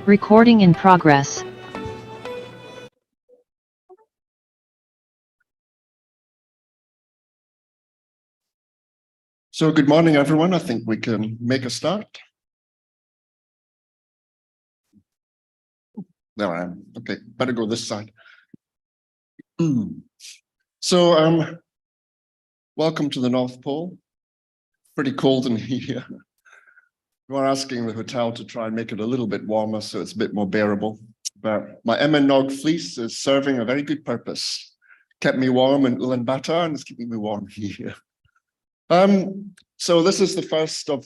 Recording in progress. So good morning, everyone. I think we can make a start. There I am. Okay, better go this side. So, welcome to the North Pole. Pretty cold in here. We're asking the hotel to try and make it a little bit warmer so it's a bit more bearable. But my Nog fleece is serving a very good purpose. Kept me warm in Ulaanbaatar and it's keeping me warm here. So this is the first of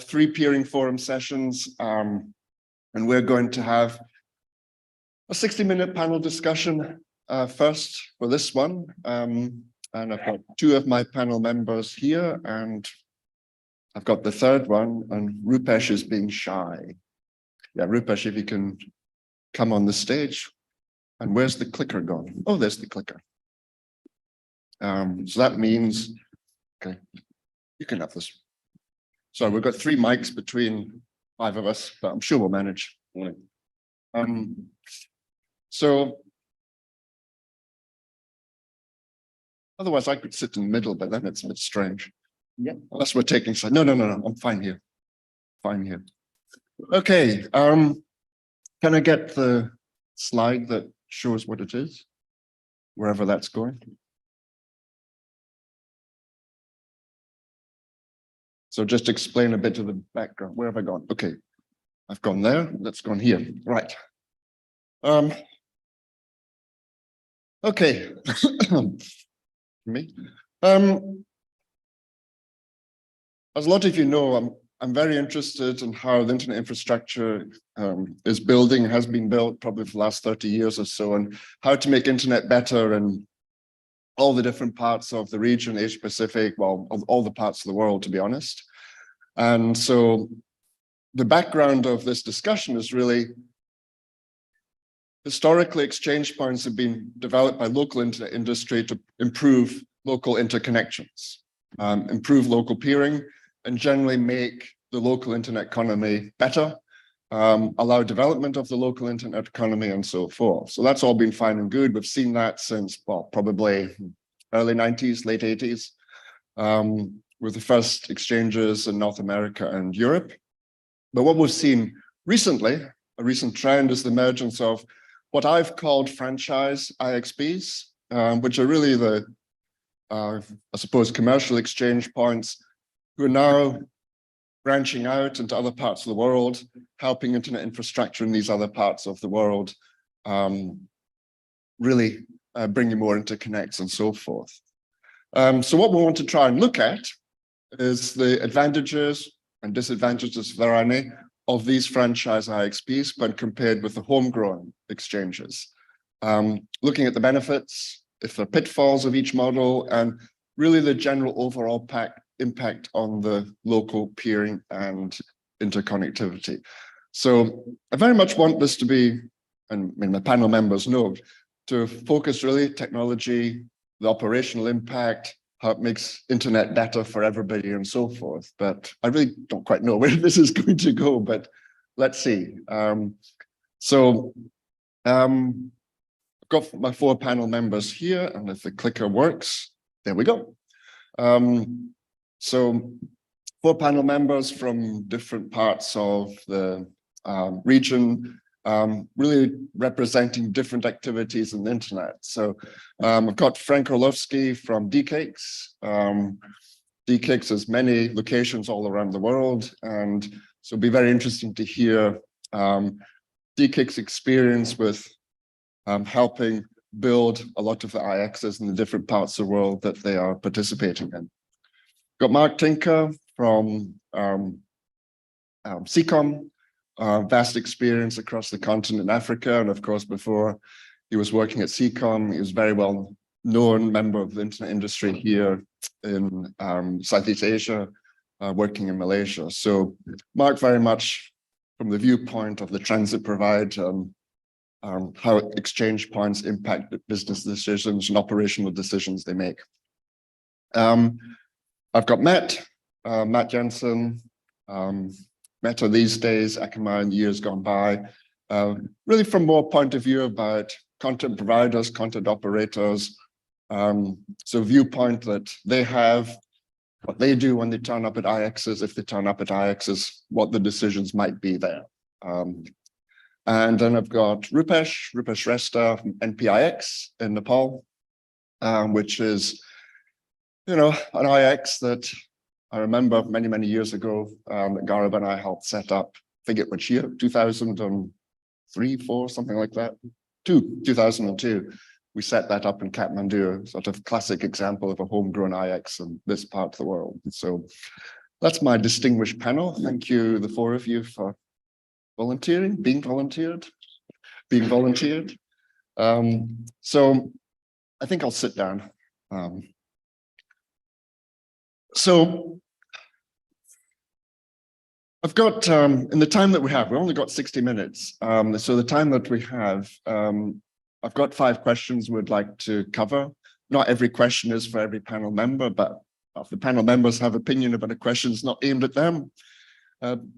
three peering forum sessions, and we're going to have a 60-minute panel discussion first for this one. And I've got two of my panel members here, and I've got the third one, and Rupesh is being shy. Yeah, Rupesh, if you can come on the stage. And where's the clicker gone? Oh, there's the clicker. So that means, okay, you can have this. So we've got 3 mics between 5 of us, but I'm sure we'll manage. So otherwise I could sit in the middle, but then it's a bit strange. Yeah. Unless we're taking side. No, I'm fine here. Fine here. Okay. Can I get the slide that shows what it is? Wherever that's going. So just explain a bit of the background. Where have I gone? Okay. I've gone there. Let's go on here. Right. Okay. Me. As a lot of you know, I'm very interested in how the internet infrastructure is building, has been built probably for the last 30 years or so, and how to make internet better in all the different parts of the region, Asia Pacific, well, all the parts of the world, to be honest. And so the background of this discussion is really historically exchange points have been developed by local internet industry to improve local interconnections, improve local peering, and generally make the local internet economy better, allow development of the local internet economy and so forth. So that's all been fine and good. We've seen that since, well, probably early 90s, late 80s, with the first exchanges in North America and Europe. But what we've seen recently, a recent trend, is the emergence of what I've called franchise IXPs, which are really the, I suppose, commercial exchange points who are now branching out into other parts of the world, helping internet infrastructure in these other parts of the world, really bringing more interconnects and so forth. So what we want to try and look at is the advantages and disadvantages, if there are any, of these franchise IXPs when compared with the homegrown exchanges. Looking at the benefits, if there are pitfalls of each model, and really the general overall impact on the local peering and interconnectivity. So I very much want this to be, and my panel members know, to focus really technology, the operational impact, how it makes internet better for everybody and so forth. But I really don't quite know where this is going to go, but let's see. I've got my 4 panel members here, and if the clicker works, there we go. So 4 panel members from different parts of the region, really representing different activities in the internet. So I've got Frank Orlowski from DCakes. DCakes has many locations all around the world, and so it'll be very interesting to hear DCakes' experience with helping build a lot of the IXs in the different parts of the world that they are participating in. Got Mark Tinker from CCOM, vast experience across the continent in Africa. And of course, before he was working at CCOM, he was a very well known member of the internet industry here in Southeast Asia, working in Malaysia. So Mark very much from the viewpoint of the transit provider, how exchange points impact business decisions and operational decisions they make. I've got Matt Jensen, Meta these days, Akamai in the years gone by, really from more point of view about content providers, content operators. So viewpoint that they have, what they do when they turn up at IXs, if they turn up at IXs, what the decisions might be there. And then I've got Rupesh Resta from NPIX in Nepal, which is, an IX that I remember many, many years ago, that Gaurav and I helped set up, forget which year, 2003, 4, something like that. 2002. We set that up in Kathmandu, sort of classic example of a homegrown IX in this part of the world. So that's my distinguished panel. Thank you, the 4 of you, for volunteering, being volunteered. So I think I'll sit down. So I've got, in the time that we have, we only got 60 minutes. So the time that we have, I've got 5 questions we'd like to cover. Not every question is for every panel member, but if the panel members have opinion about a question that's not aimed at them, and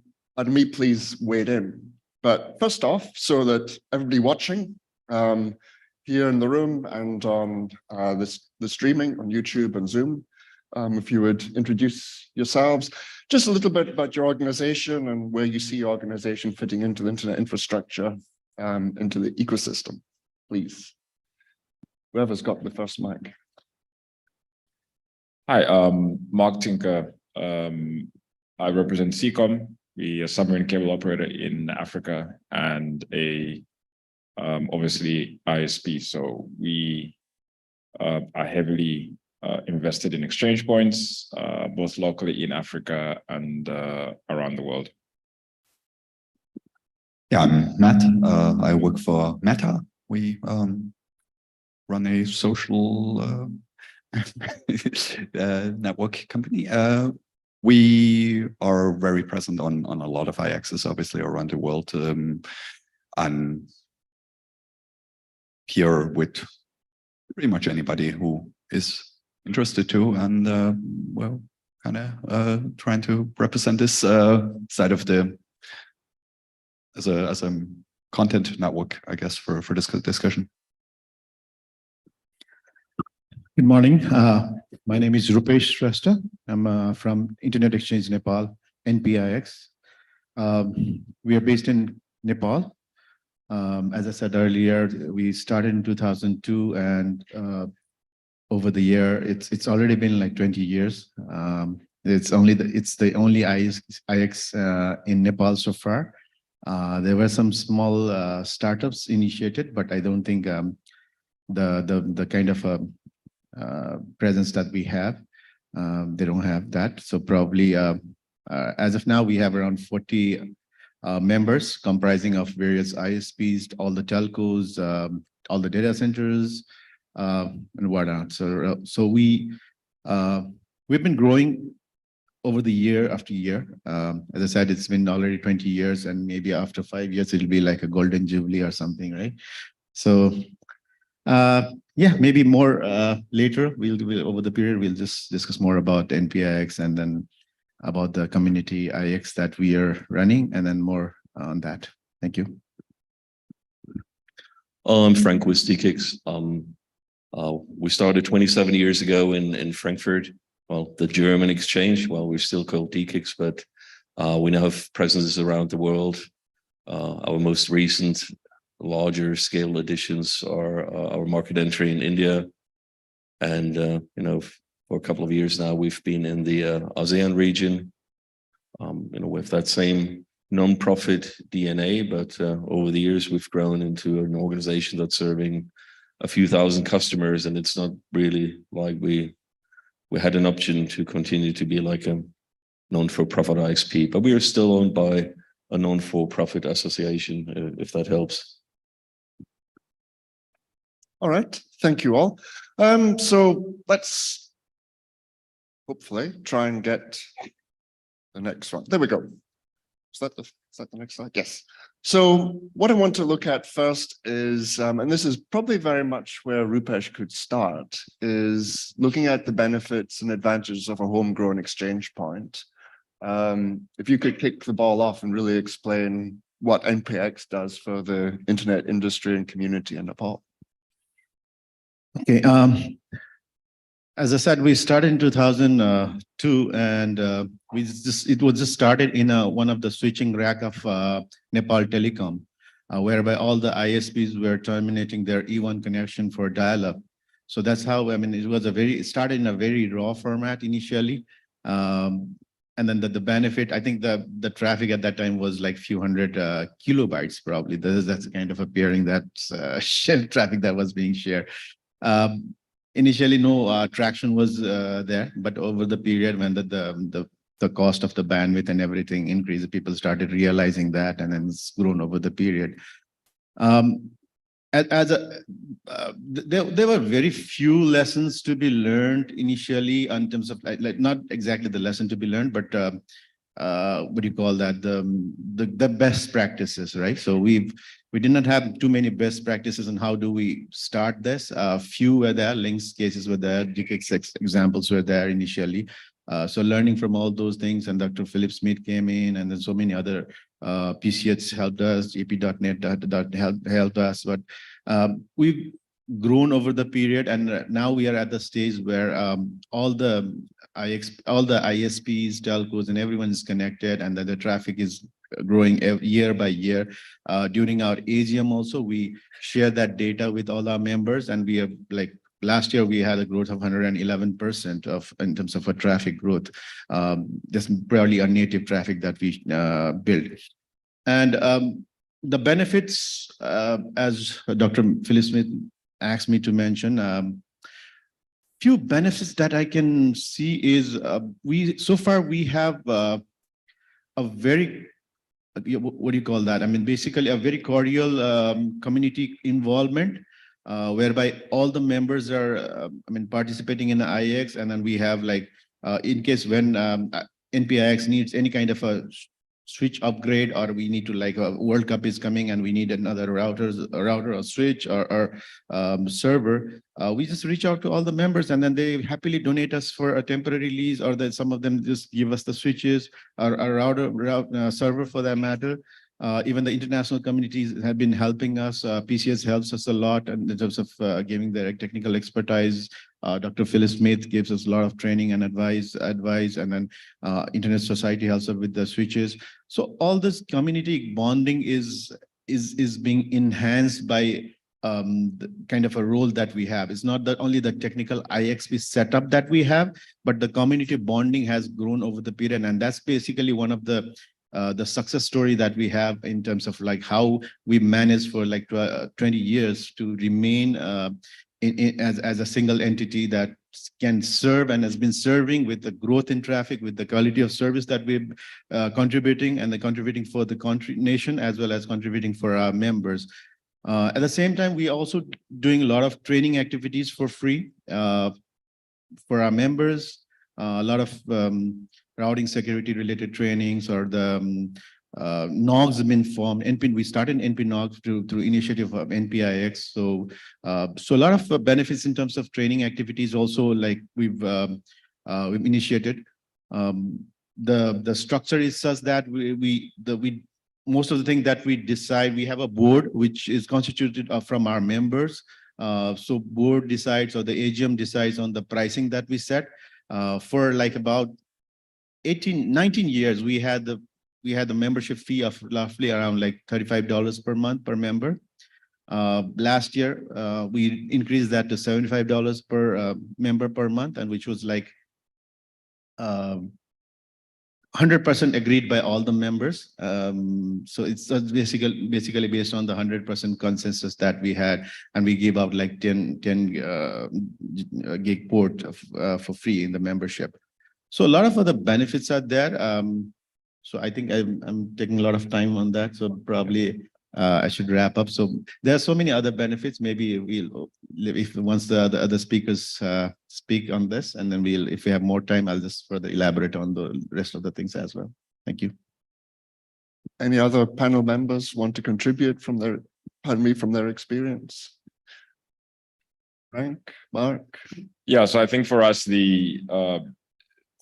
me, please wade in. But first off, so that everybody watching here in the room and on the streaming on YouTube and Zoom, if you would introduce yourselves, just a little bit about your organization and where you see your organization fitting into the internet infrastructure, into the ecosystem, please. Whoever's got the first mic. Hi, Mark Tinker. I represent CCOM. We're a submarine cable operator in Africa and obviously ISP. So we are heavily invested in exchange points, both locally in Africa and around the world. Yeah, I'm Matt. I work for Meta. We run a social network company. We are very present on a lot of IXs, obviously, around the world. And here with pretty much anybody who is interested to, and well, kind of trying to represent this side of the as a content network, I guess, for this discussion. Good morning. My name is Rupesh Shrestha. I'm from Internet Exchange Nepal, NPIX. We are based in Nepal. As I said earlier, we started in 2002, and over the year, it's already been like 20 years. It's the only IX in Nepal so far. There were some small startups initiated, but I don't think the kind of presence that we have, they don't have that. So probably as of now, we have around 40 members comprising of various ISPs, all the telcos, all the data centers, and whatnot. So we've been growing over the year after year. As I said, it's been already 20 years, and maybe after 5 years, it'll be like a golden jubilee or something, right? So yeah, maybe more later. We'll over the period, we'll just discuss more about NPIX and then about the community IX that we are running, and then more on that. Thank you. I'm Frank with DKIX. We started 27 years ago in Frankfurt. Well, the German exchange. Well, we're still called DKIX, but we now have presences around the world. Our most recent larger scale additions are our market entry in India, and for a couple of years now we've been in the ASEAN region, with that same non-profit DNA, but over the years we've grown into an organization that's serving a few thousand customers, and it's not really like we had an option to continue to be like a non-for-profit ISP, but we are still owned by a non-for-profit association, if that helps. All right, thank you all. So let's hopefully try and get the next one. There we go. Is that the next slide? Yes. So what I want to look at first is, and this is probably very much where Rupesh could start, is looking at the benefits and advantages of a homegrown exchange point. If you could kick the ball off and really explain what NPX does for the internet industry and community in Nepal. Okay. As I said, we started in 2002, and it was just started in one of the switching rack of Nepal Telecom, whereby all the ISPs were terminating their E1 connection for dial-up. So that's how, I mean, it started in a very raw format initially. And then the benefit, I think the traffic at that time was like few hundred kilobytes probably. That's kind of a peering that's shared traffic that was being shared. Initially, no traction was there, but over the period when the cost of the bandwidth and everything increased, people started realizing that, and then it's grown over the period. There were very few lessons to be learned initially in terms of like not exactly the lesson to be learned, but what do you call that? The best practices, right? So we did not have too many best practices on how do we start this. Few were there, links cases were there, GKX examples were there initially. So learning from all those things, and Dr. Philip Smith came in, and then so many other PCH helped us, AP.NET helped us, but we've grown over the period, and now we are at the stage where all the ISPs, telcos, and everyone is connected, and that the traffic is growing year by year. During our AGM also, we share that data with all our members, and we are like, last year we had a growth of 111% in terms of a traffic growth. That's probably a native traffic that we built. And the benefits, as Dr. Philip Smith asked me to mention, few benefits that I can see is so far we have a very, what do you call that? I mean, basically a very cordial community involvement, whereby all the members are, participating in the IX, and then we have like, in case when NPIX needs any kind of a switch upgrade, or we need to, like, a World Cup is coming and we need another router or switch or server, we just reach out to all the members, and then they happily donate us for a temporary lease, or that some of them just give us the switches or a router server for that matter. Even the international communities have been helping us. PCS helps us a lot in terms of giving their technical expertise. Dr. Philip Smith gives us a lot of training and advice, and then Internet Society helps us with the switches. So all this community bonding is being enhanced by the kind of a role that we have. It's not that only the technical IXP setup that we have, but the community bonding has grown over the period, and that's basically one of the success story that we have in terms of like how we managed for like 20 years to remain as a single entity that can serve and has been serving with the growth in traffic, with the quality of service that we're contributing, and the contributing for the country, nation, as well as contributing for our members. At the same time, we also doing a lot of training activities for free for our members, a lot of routing security related trainings, or the NOGs have been formed. We started NP NOGs through initiative of NPIX. So a lot of benefits in terms of training activities also, like we've initiated. The structure is such that we most of the things that we decide, we have a board which is constituted from our members. So board decides, or the AGM decides on the pricing that we set. For like about 19 years, we had the membership fee of roughly around like $35 per month per member. Last year, we increased that to $75 per member per month, and which was like 100% agreed by all the members. So it's basically based on the 100% consensus that we had, and we gave out like 10 gig port for free in the membership. So a lot of other benefits are there. So I think I'm taking a lot of time on that. So probably I should wrap up. So there are so many other benefits. Maybe we'll, if once the other speakers speak on this, and then if we have more time, I'll just further elaborate on the rest of the things as well. Thank you. Any other panel members want to contribute from their experience? Frank, Mark? Yeah, so I think for us,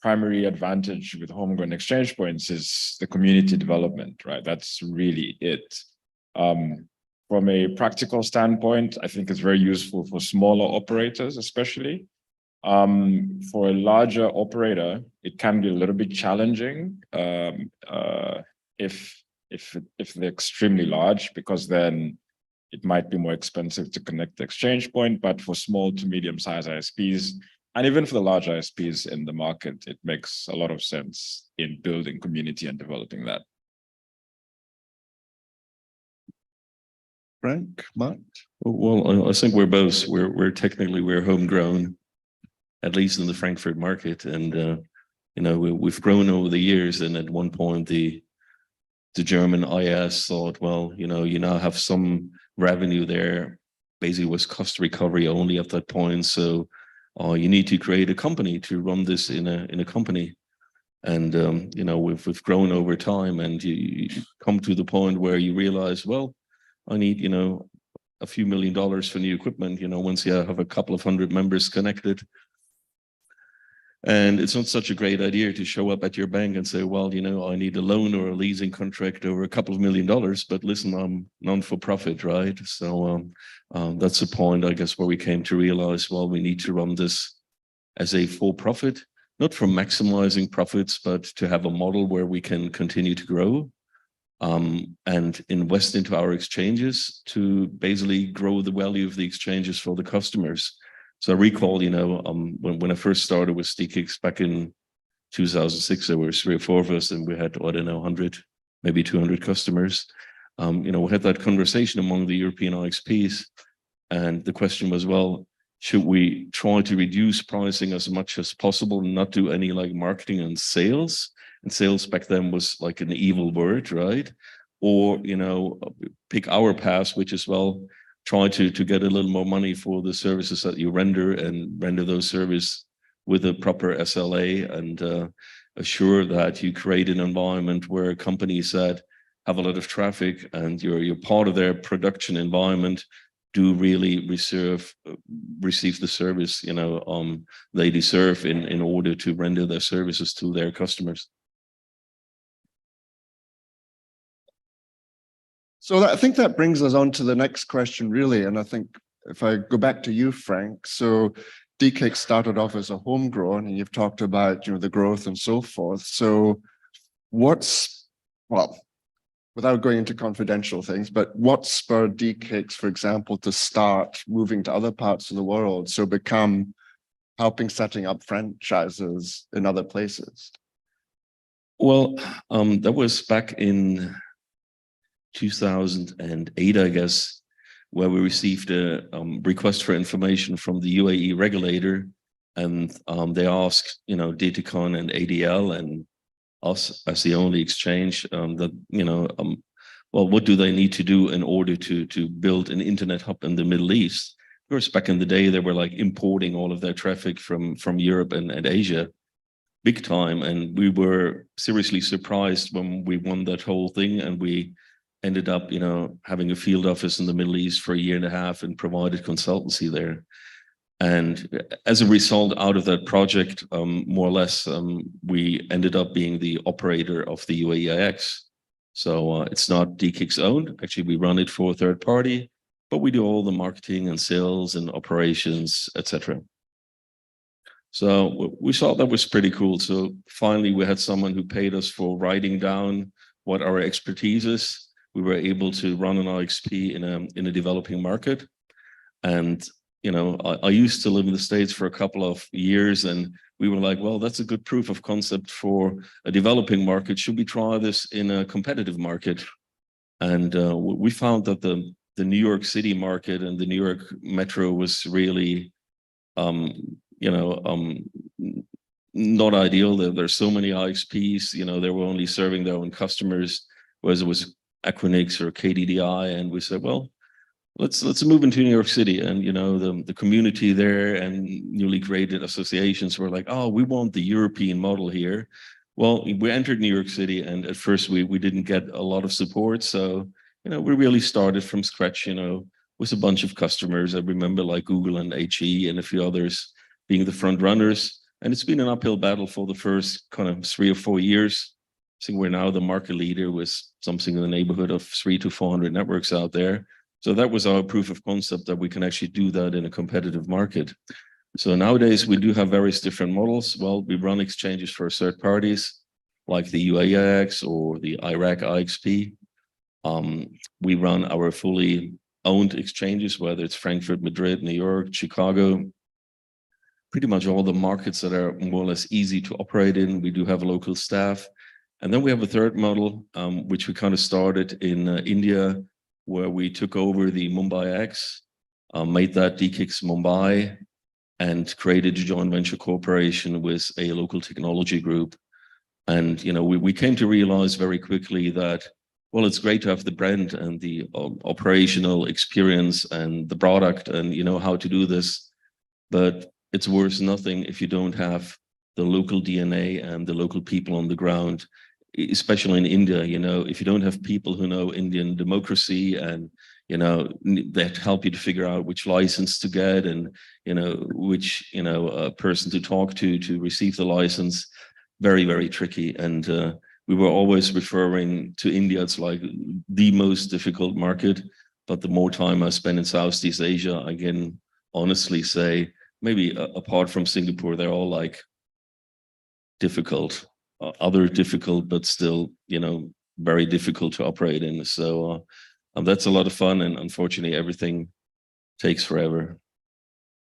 primary advantage with homegrown exchange points is the community development, right? That's really it. From a practical standpoint, I think it's very useful for smaller operators, especially. For a larger operator, it can be a little bit challenging if they're extremely large, because then it might be more expensive to connect the exchange point. But for small to medium-sized ISPs, and even for the large ISPs in the market, it makes a lot of sense in building community and developing that. Frank, Matt? Well, I think we're technically homegrown, at least in the Frankfurt market, and you know, we've grown over the years. And at one point, the German IS thought, well, you know, you now have some revenue there. Basically, was cost recovery only at that point. So you need to create a company to run this in a company. And you know, we've grown over time, and you come to the point where you realize, well, I need, you know, a few $1 million for new equipment, you know, once you have a couple of hundred members connected. And it's not such a great idea to show up at your bank and say, well, you know, I need a loan or a leasing contract over a couple of $1 million, but listen, I'm non-for-profit, right? So that's the point, I guess, where we came to realize, well, we need to run this as a for-profit, not for maximizing profits, but to have a model where we can continue to grow and invest into our exchanges to basically grow the value of the exchanges for the customers. So I recall, you know, when I first started with STKIX back in 2006, there were 3 or 4 of us, and we had, I don't know, 100, maybe 200 customers. You know, we had that conversation among the European IXPs, and the question was, well, should we try to reduce pricing as much as possible and not do any like marketing and sales? And sales back then was like an evil word, right? Or, you know, pick our path, which is, well, try to get a little more money for the services that you render, and render those services with a proper SLA, and assure that you create an environment where companies that have a lot of traffic and you're part of their production environment do really receive the service, you know, they deserve in order to render their services to their customers. So I think that brings us on to the next question, really. And I think if I go back to you, Frank, so DKIX started off as a homegrown, and you've talked about, you know, the growth and so forth. So what's, well, without going into confidential things, but what spurred DKIX, for example, to start moving to other parts of the world, so become helping setting up franchises in other places? Well, that was back in 2008, I guess, where we received a request for information from the UAE regulator, and they asked, you know, DataCon and ADL and us as the only exchange that, you know, well, what do they need to do in order to build an internet hub in the Middle East? Of course, back in the day, they were like importing all of their traffic from Europe and Asia, big time, and we were seriously surprised when we won that whole thing, and we ended up, you know, having a field office in the Middle East for 1.5 years and provided consultancy there. And as a result, out of that project, more or less, we ended up being the operator of the UAEIX. So it's not DKIX owned. Actually, we run it for a third party, but we do all the marketing and sales and operations, etc. So we thought that was pretty cool. So finally, we had someone who paid us for writing down what our expertise is. We were able to run an IXP in a developing market. And, you know, I used to live in the States for a couple of years, and we were like, well, that's a good proof of concept for a developing market. Should we try this in a competitive market? And we found that the New York City market and the New York Metro was really, you know, not ideal. There's so many IXPs, you know, they were only serving their own customers, whereas it was Equinix or KDDI, and we said, well, let's move into New York City. And, you know, the community there and newly created associations were like, oh, we want the European model here. Well, we entered New York City, and at first we didn't get a lot of support. So, you know, we really started from scratch, you know, with a bunch of customers. I remember like Google and HE and a few others being the front runners. And it's been an uphill battle for the first kind of 3 or 4 years. I think we're now the market leader with something in the neighborhood of 300 to 400 networks out there. So that was our proof of concept that we can actually do that in a competitive market. So nowadays we do have various different models. Well, we run exchanges for third parties like the UAEX or the Iraq IXP. We run our fully owned exchanges, whether it's Frankfurt, Madrid, New York, Chicago, pretty much all the markets that are more or less easy to operate in. We do have a local staff. And then we have a third model, which we kind of started in India, where we took over the Mumbai X, made that DKIX Mumbai, and created a joint venture corporation with a local technology group. And, you know, we came to realize very quickly that, well, it's great to have the brand and the operational experience and the product and, you know, how to do this, but it's worth nothing if you don't have the local DNA and the local people on the ground, especially in India. You know, if you don't have people who know Indian democracy and, you know, that help you to figure out which license to get and, you know, which, you know, person to talk to receive the license, very, very tricky. And we were always referring to India. It's like the most difficult market, but the more time I spend in Southeast Asia, I can honestly say, maybe apart from Singapore, they're all like difficult, other difficult, but still, you know, very difficult to operate in. So that's a lot of fun. And unfortunately, everything takes forever.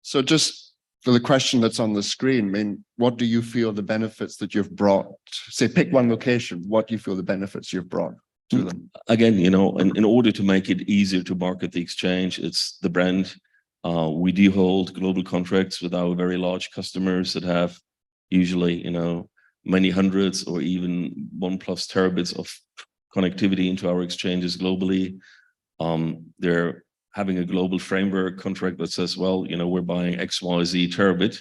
So just for the question that's on the screen, I mean, what do you feel the benefits that you've brought? Say, pick one location. What do you feel the benefits you've brought to them? Again, you know, in order to make it easier to market the exchange, it's the brand. We do hold global contracts with our very large customers that have usually, you know, many hundreds or even 1+ terabits of connectivity into our exchanges globally. They're having a global framework contract that says, well, you know, we're buying XYZ terabit.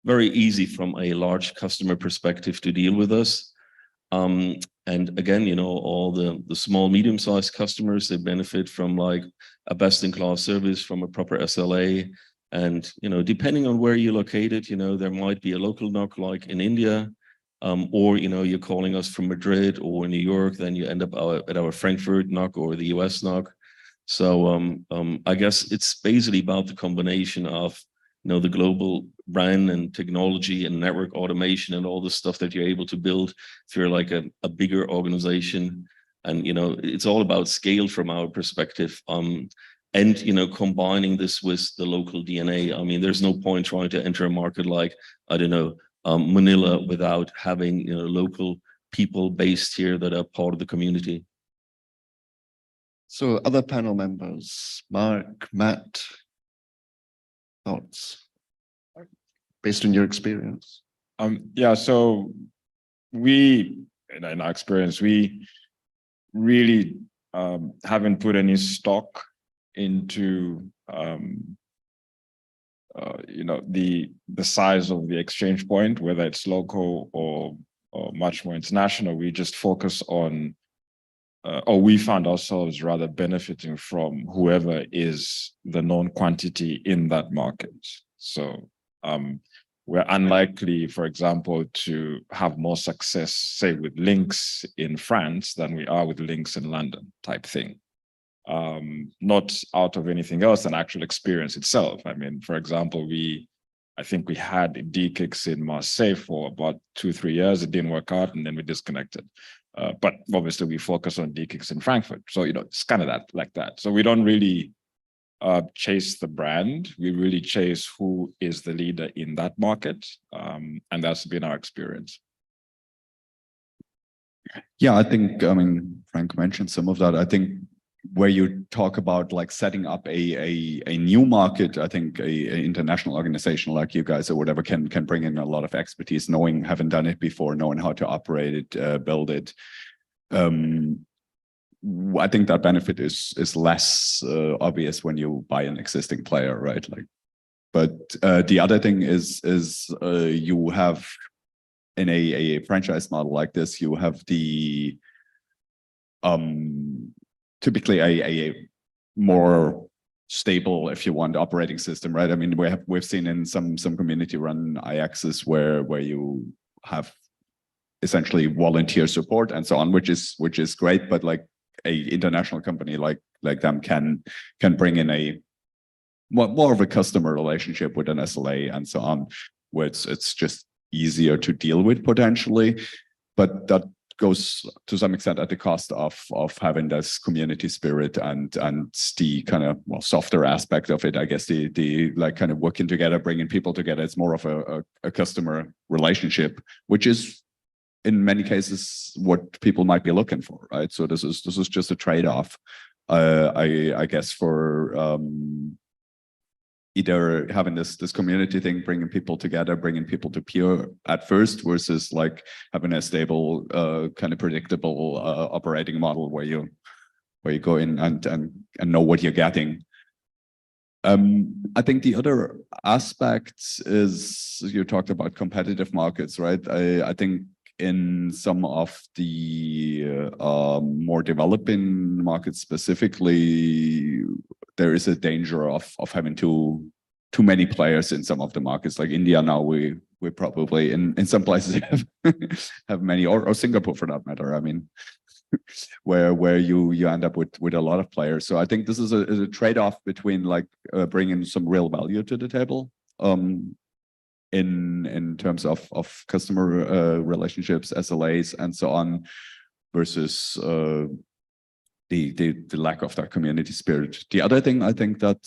Very easy from a large customer perspective to deal with us. And again, you know, all the small, medium-sized customers, they benefit from like a best-in-class service from a proper SLA. And, you know, depending on where you're located, you know, there might be a local NOC like in India, or, you know, you're calling us from Madrid or New York, then you end up at our Frankfurt NOC or the US NOC. So I guess it's basically about the combination of, you know, the global brand and technology and network automation and all the stuff that you're able to build if you're like a bigger organization. And, you know, it's all about scale from our perspective. And, you know, combining this with the local DNA. I mean, there's no point trying to enter a market like, I don't know, Manila without having, you know, local people based here that are part of the community. So other panel members, Mark, Matt, thoughts based on your experience? Yeah, so we, in our experience, we really haven't put any stock into you know, the size of the exchange point, whether it's local or much more international. We just focus on, or we found ourselves rather benefiting from whoever is the known quantity in that market. So we're unlikely, for example, to have more success, say, with links in France than we are with links in London type thing. Not out of anything else than actual experience itself. I mean, for example, I think we had DKIX in Marseille for about 2-3 years. It didn't work out, and then we disconnected. But obviously, we focus on DKIX in Frankfurt. So, you know, it's kind of like that. So we don't really chase the brand. We really chase who is the leader in that market. And that's been our experience. Yeah, I think, I mean, Frank mentioned some of that. I think where you talk about like setting up a new market, I think a international organization like you guys or whatever can bring in a lot of expertise, having done it before, knowing how to operate it, build it. I think that benefit is less obvious when you buy an existing player, right? Like, but the other thing is you have in a franchise model like this, you have the typically a more stable, if you want, operating system, right? I mean, we've seen in some community run IXs where you have essentially volunteer support and so on, which is great, but like a international company like them can bring in a more of a customer relationship with an SLA and so on, where it's just easier to deal with potentially, but that goes to some extent at the cost of having this community spirit and the kind of softer aspect of it. I guess the like kind of working together, bringing people together. It's more of a customer relationship, which is in many cases what people might be looking for, right? So this is just a trade-off, I guess, for either having this community thing, bringing people together, bringing people to peer at first, versus like having a stable, kind of predictable operating model where you go in and know what you're getting. I think the other aspect is you talked about competitive markets, right? I think in some of the more developing markets specifically, there is a danger of having too many players in some of the markets. Like India now, we probably in some places have many, or Singapore for that matter. I mean, where you end up with a lot of players. So I think this is a trade-off between like bringing some real value to the table in terms of customer relationships, SLAs, and so on, versus the lack of that community spirit. The other thing I think that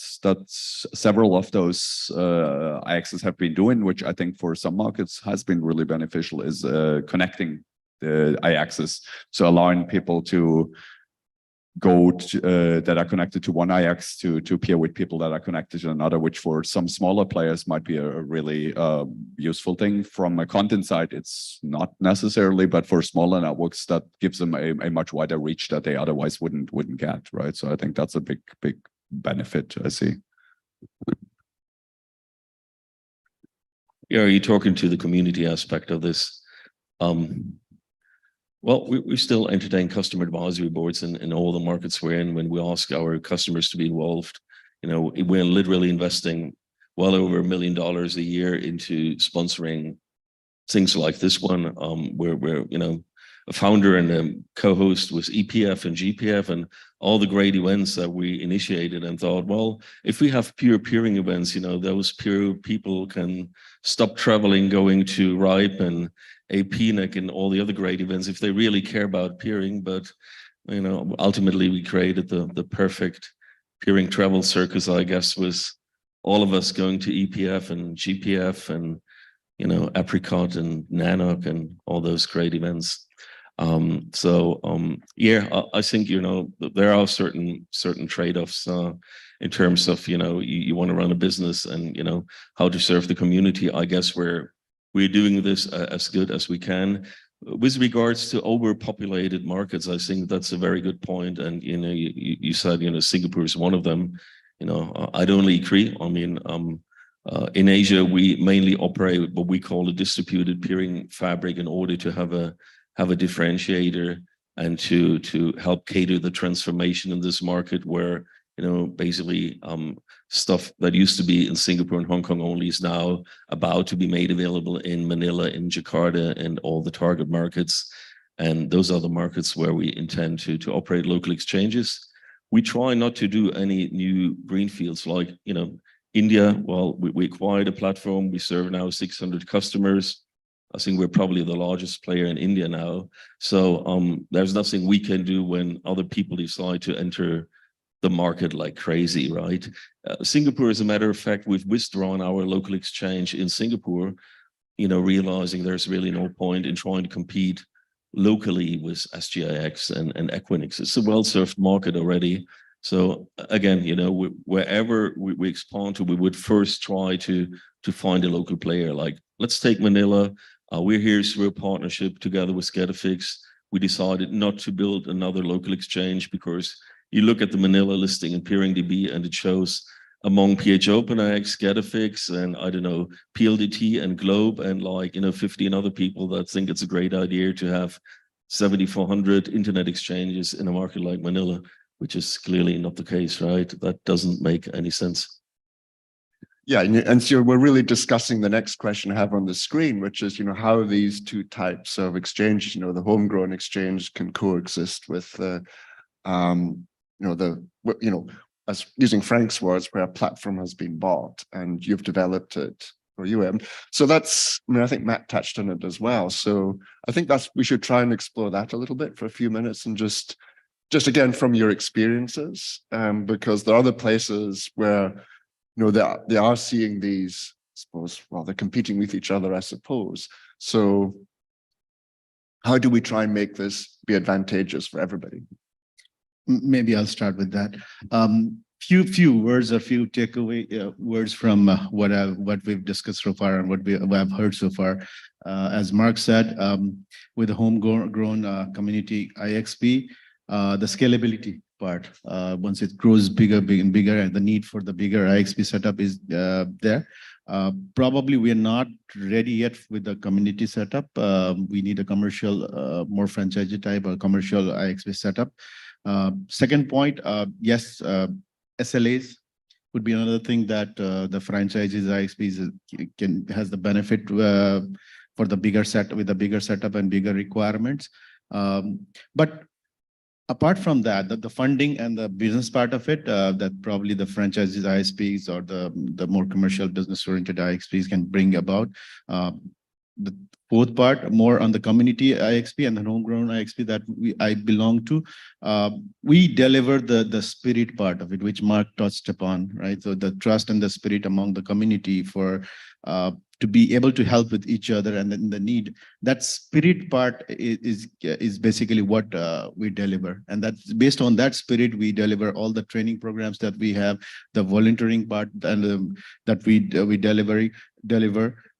several of those IXs have been doing, which I think for some markets has been really beneficial, is connecting the IXs. So allowing people to go that are connected to one IX to peer with people that are connected to another, which for some smaller players might be a really useful thing. From a content side, it's not necessarily, but for smaller networks, that gives them a much wider reach that they otherwise wouldn't get, right? So I think that's a big benefit I see. Yeah, are you talking to the community aspect of this? Well, we still entertain customer advisory boards in all the markets we're in. When we ask our customers to be involved, you know, we're literally investing well over $1 million a year into sponsoring things like this one. We're you know, a founder and a co-host with EPF and GPF and all the great events that we initiated, and thought, well, if we have peer peering events, you know, those peer people can stop traveling, going to RIPE and APRICOT and all the other great events if they really care about peering. But, you know, ultimately we created the perfect peering travel circus, I guess, was all of us going to EPF and GPF and, you know, APRICOT and NANOC and all those great events. Yeah, I think, you know, there are certain trade-offs in terms of, you know, you want to run a business and, you know, how to serve the community. I guess we're doing this as good as we can. With regards to overpopulated markets, I think that's a very good point. And, you know, you said, you know, Singapore is one of them. You know, I'd only agree. I mean, in Asia, we mainly operate what we call a distributed peering fabric in order to have a differentiator and to help cater the transformation in this market where, you know, basically stuff that used to be in Singapore and Hong Kong only is now about to be made available in Manila, in Jakarta, and all the target markets. And those are the markets where we intend to operate local exchanges. We try not to do any new greenfields like, you know, India. Well, we acquired a platform. We serve now 600 customers. I think we're probably the largest player in India now. So there's nothing we can do when other people decide to enter the market like crazy, right? Singapore, as a matter of fact, we've withdrawn our local exchange in Singapore, you know, realizing there's really no point in trying to compete locally with SGIX and Equinix. It's a well-served market already. So again, you know, wherever we expand to, we would first try to find a local player. Like, let's take Manila. We're here through a partnership together with Getafix. We decided not to build another local exchange because you look at the Manila listing in PeeringDB and it shows among PH OpenX, Getafix, and I don't know, PLDT and Globe, and like, you know, 15 other people that think it's a great idea to have 7,400 internet exchanges in a market like Manila. which is clearly not the case, right? That doesn't make any sense. Yeah, and so we're really discussing the next question I have on the screen, which is, how these two types of exchange, the homegrown exchange can coexist with as using Frank's words, where a platform has been bought and you've developed it for you. So I think Matt touched on it as well. So I think we should try and explore that a little bit for a few minutes and just again, from your experiences, because there are other places where they are seeing these, I suppose, well, they're competing with each other, I suppose. So how do we try and make this be advantageous for everybody? Maybe I'll start with that. Few words or few takeaway words from what we've discussed so far and what I've heard so far. As Mark said, with the homegrown community IXP, the scalability part, once it grows bigger and bigger, and the need for the bigger IXP setup is there. Probably we are not ready yet with the community setup. We need a commercial, more franchise type or commercial IXP setup. Second point, yes, SLAs would be another thing that the franchises IXPs has the benefit for the bigger set with the bigger setup and bigger requirements. But apart from that, the funding and the business part of it, that probably the franchises ISPs or the more commercial business-oriented IXPs can bring about. The fourth part, more on the community IXP and the homegrown IXP that I belong to, we deliver the spirit part of it, which Mark touched upon, right? So the trust and the spirit among the community for to be able to help with each other and then the need. That spirit part is basically what we deliver, and that's based on that spirit we deliver all the training programs that we have, the volunteering part, and that we deliver.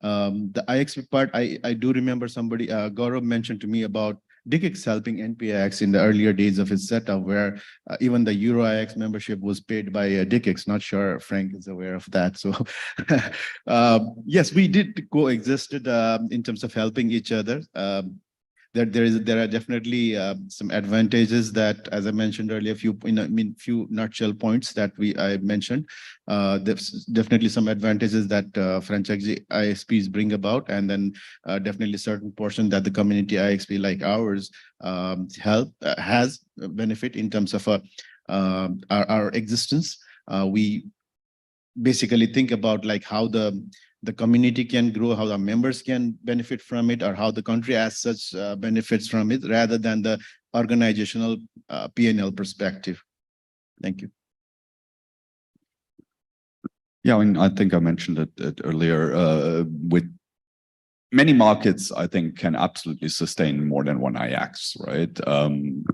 The IXP part, I do remember somebody, Gaurav mentioned to me about DKIX helping NPIX in the earlier days of its setup, where even the Euro IX membership was paid by DKIX. Not sure Frank is aware of that. So yes, we did coexisted in terms of helping each other. There are definitely some advantages that, as I mentioned earlier, few nutshell points that I mentioned. There's definitely some advantages that franchise ISPs bring about, and then definitely certain portion that the community ISP like ours has benefit in terms of our existence. We basically think about like how the community can grow, how the members can benefit from it, or how the country as such benefits from it, rather than the organizational P&L perspective. Thank you. Yeah, I think I mentioned it earlier. With many markets, I think can absolutely sustain more than one IX, right?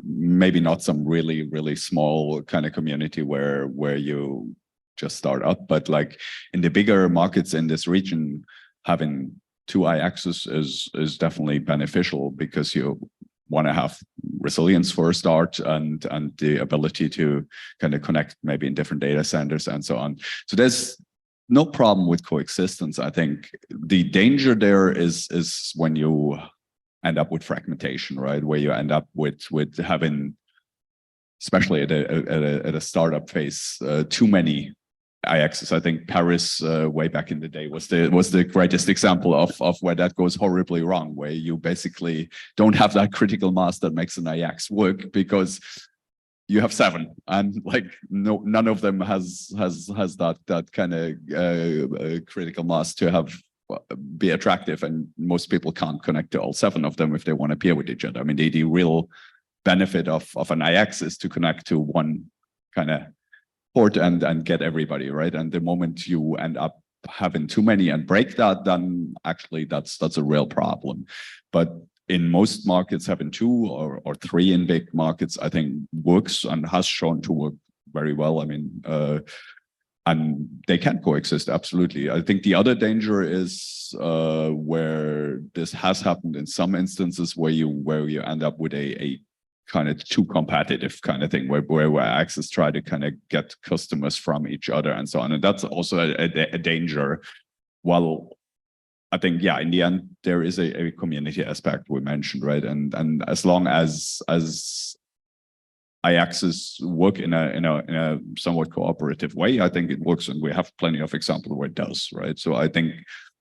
Maybe not some really, really small kind of community where you just start up, but like in the bigger markets in this region, having two IXs is definitely beneficial, because you want to have resilience for a start and the ability to kind of connect maybe in different data centers and so on. So there's no problem with coexistence. I think the danger there is when you end up with fragmentation, right? Where you end up with having, especially at a startup phase, too many IXs. I think Paris way back in the day was the greatest example of where that goes horribly wrong, where you basically don't have that critical mass that makes an IX work, because you have 7 and like none of them has that kind of critical mass to have be attractive, and most people can't connect to all 7 of them if they want to peer with each other. I mean, the real benefit of an IX is to connect to one kind of port and get everybody, right? And the moment you end up having too many and break that, then actually that's a real problem. But in most markets, having 2 or 3 in big markets, I think works and has shown to work very well. I mean, and they can coexist, absolutely. I think the other danger is where this has happened in some instances, where you end up with a kind of too competitive kind of thing, where access try to kind of get customers from each other and so on, and that's also a danger. Well, I think, yeah, in the end there is a community aspect we mentioned, right? And as long as IAXs work in a somewhat cooperative way. I think it works, and we have plenty of examples where it does, right? So I think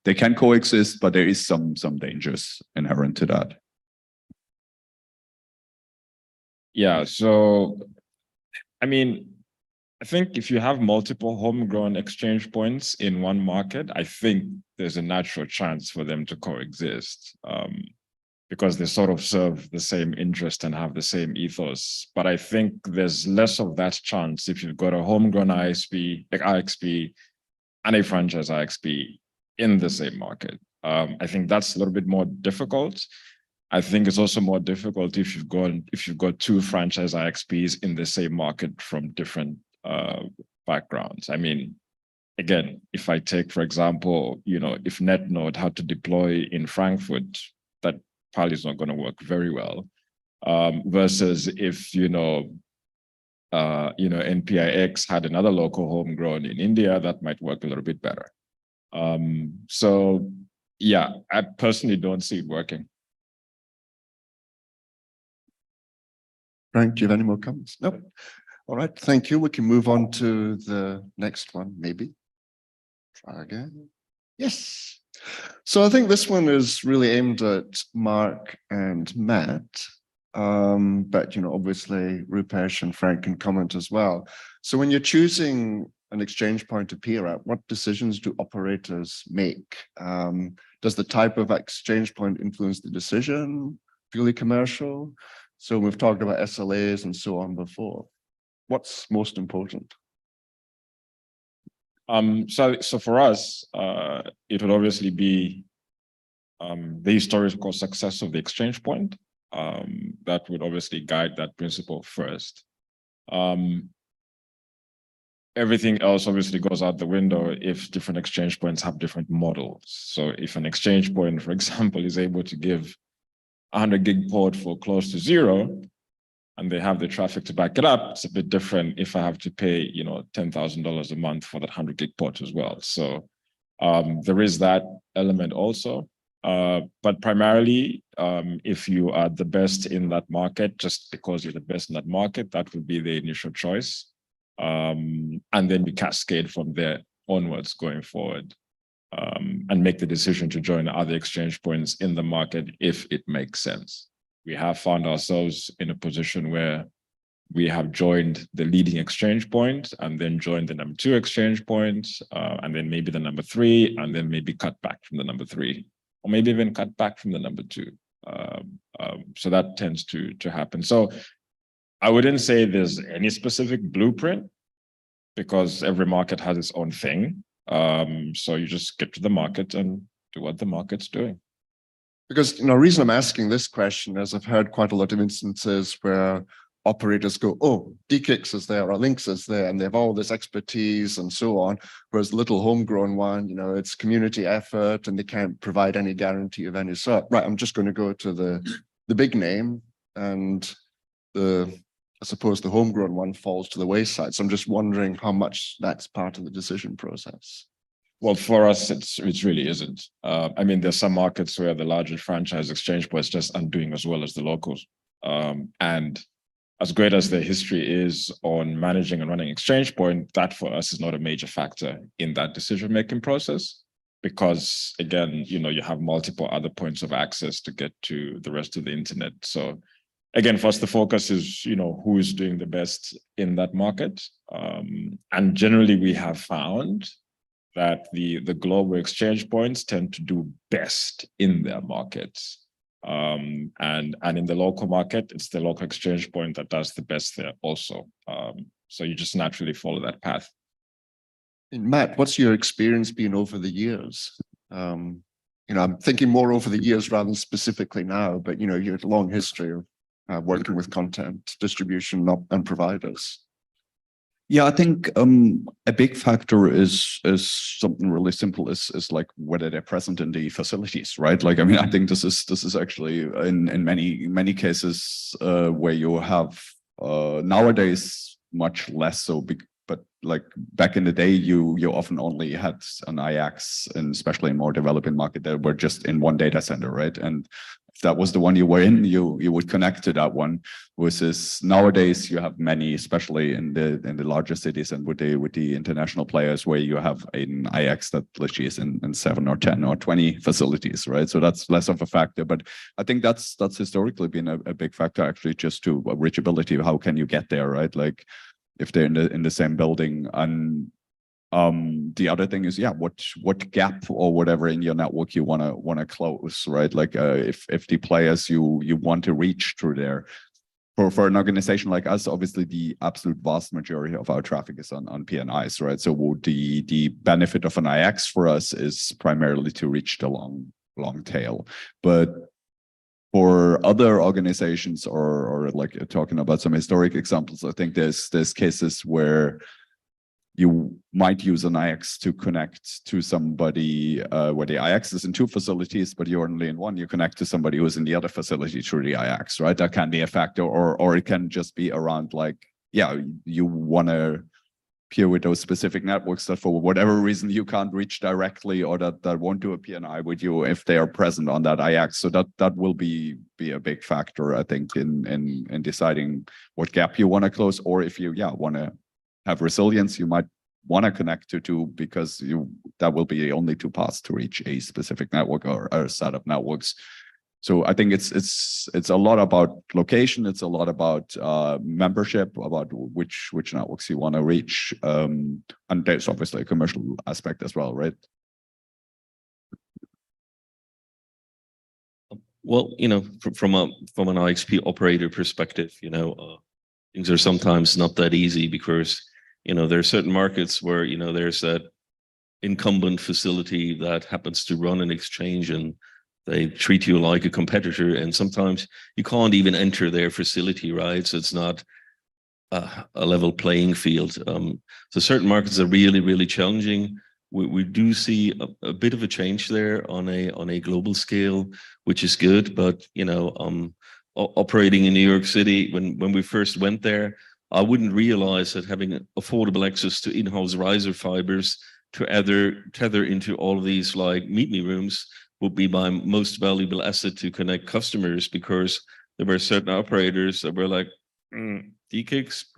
they can coexist, but there is some dangers inherent to that. Yeah, so I mean, I think if you have multiple homegrown exchange points in one market, I think there's a natural chance for them to coexist, because they sort of serve the same interest and have the same ethos. But I think there's less of that chance if you've got a homegrown ISP, like IXP, and a franchise IXP in the same market. I think that's a little bit more difficult. I think it's also more difficult if you've got two franchise IXPs in the same market from different backgrounds. I mean, again, if I take, for example, if NetNode had to deploy in Frankfurt, that probably is not going to work very well. Versus if NPIX had another local homegrown in India, that might work a little bit better. So yeah, I personally don't see it working. Frank, do you have any more comments? Nope. All right, thank you. We can move on to the next one, maybe. Try again. Yes. So I think this one is really aimed at Mark and Matt. But obviously Rupesh and Frank can comment as well. So when you're choosing an exchange point to peer at, what decisions do operators make? Does the type of exchange point influence the decision? Purely commercial? So we've talked about SLAs and so on before. What's most important? So for us, it would obviously be the historical success of the exchange point. That would obviously guide that principle first. Everything else obviously goes out the window if different exchange points have different models. So if an exchange point, for example, is able to give 100 gig port for close to zero, and they have the traffic to back it up, it's a bit different if I have to pay, $10,000 a month for that 100 gig port as well. So there is that element also. But primarily, if you are the best in that market, just because you're the best in that market, that would be the initial choice. And then we cascade from there onwards going forward, and make the decision to join other exchange points in the market if it makes sense. We have found ourselves in a position where we have joined the leading exchange point and then joined the number 2 exchange point, and then maybe the number 3, and then maybe cut back from the number 3, or maybe even cut back from the number 2. So that tends to happen. So I wouldn't say there's any specific blueprint, because every market has its own thing. So you just get to the market and do what the market's doing. Because the reason I'm asking this question is I've heard quite a lot of instances where operators go, oh, DKIX is there, or Lynx is there, and they have all this expertise and so on, whereas the little homegrown one, it's community effort and they can't provide any guarantee of any sort. Right, I'm just going to go to the big name, and I suppose the homegrown one falls to the wayside. So I'm just wondering how much that's part of the decision process. Well, for us, it really isn't. I mean, there's some markets where the larger franchise exchange points just aren't doing as well as the locals. And as great as their history is on managing and running exchange point, that for us is not a major factor in that decision-making process. Because again, you have multiple other points of access to get to the rest of the internet. So again, for us, the focus is, who is doing the best in that market. And generally we have found that the global exchange points tend to do best in their markets. And in the local market, it's the local exchange point that does the best there also. So you just naturally follow that path. And Matt, what's your experience been over the years? I'm thinking more over the years rather than specifically now, but you have a long history of working with content distribution and providers. Yeah, I think a big factor is something really simple, is like whether they're present in the facilities, right? Like, I mean, I think this is actually in many cases where you have nowadays much less so. But like back in the day, you often only had an IX, and especially in more developing market, that were just in one data center, right? And if that was the one you were in, you would connect to that one. Versus nowadays, you have many, especially in the larger cities and with the international players, where you have an IX that literally is in 7 or 10 or 20 facilities, right? So that's less of a factor. But I think that's historically been a big factor, actually, just to reachability. How can you get there, right? Like if they're in the same building. And the other thing is, yeah, what gap or whatever in your network you wanna close, right? Like if the players you want to reach through there. For an organization like us, obviously the absolute vast majority of our traffic is on PNIs, right? So the benefit of an IX for us is primarily to reach the long tail. But for other organizations, or like talking about some historic examples, I think there's cases where you might use an IX to connect to somebody where the IX is in 2 facilities, but you're only in one. You connect to somebody who's in the other facility through the IX, right? That can be a factor, or it can just be around like, yeah, you want to peer with those specific networks that for whatever reason you can't reach directly, or that won't do a PNI with you if they are present on that IX. So that will be a big factor, I think, in deciding what gap you want to close, or if you want to have resilience, you might want to connect to 2 because that will be the only 2 paths to reach a specific network or a set of networks. So I think it's a lot about location. It's a lot about membership, about which networks you want to reach, and there's obviously a commercial aspect as well, right? Well, from an IXP operator perspective, things are sometimes not that easy because there are certain markets where there's that incumbent facility that happens to run an exchange and they treat you like a competitor, and sometimes you can't even enter their facility, right? So it's not a level playing field. So certain markets are really, really challenging. We do see a bit of a change there on a global scale, which is good. But operating in New York City, when we first went there, I wouldn't realize that having affordable access to in-house riser fibers to tether into all of these like meet me rooms would be my most valuable asset to connect customers, because there were certain operators that were like, D-Kicks,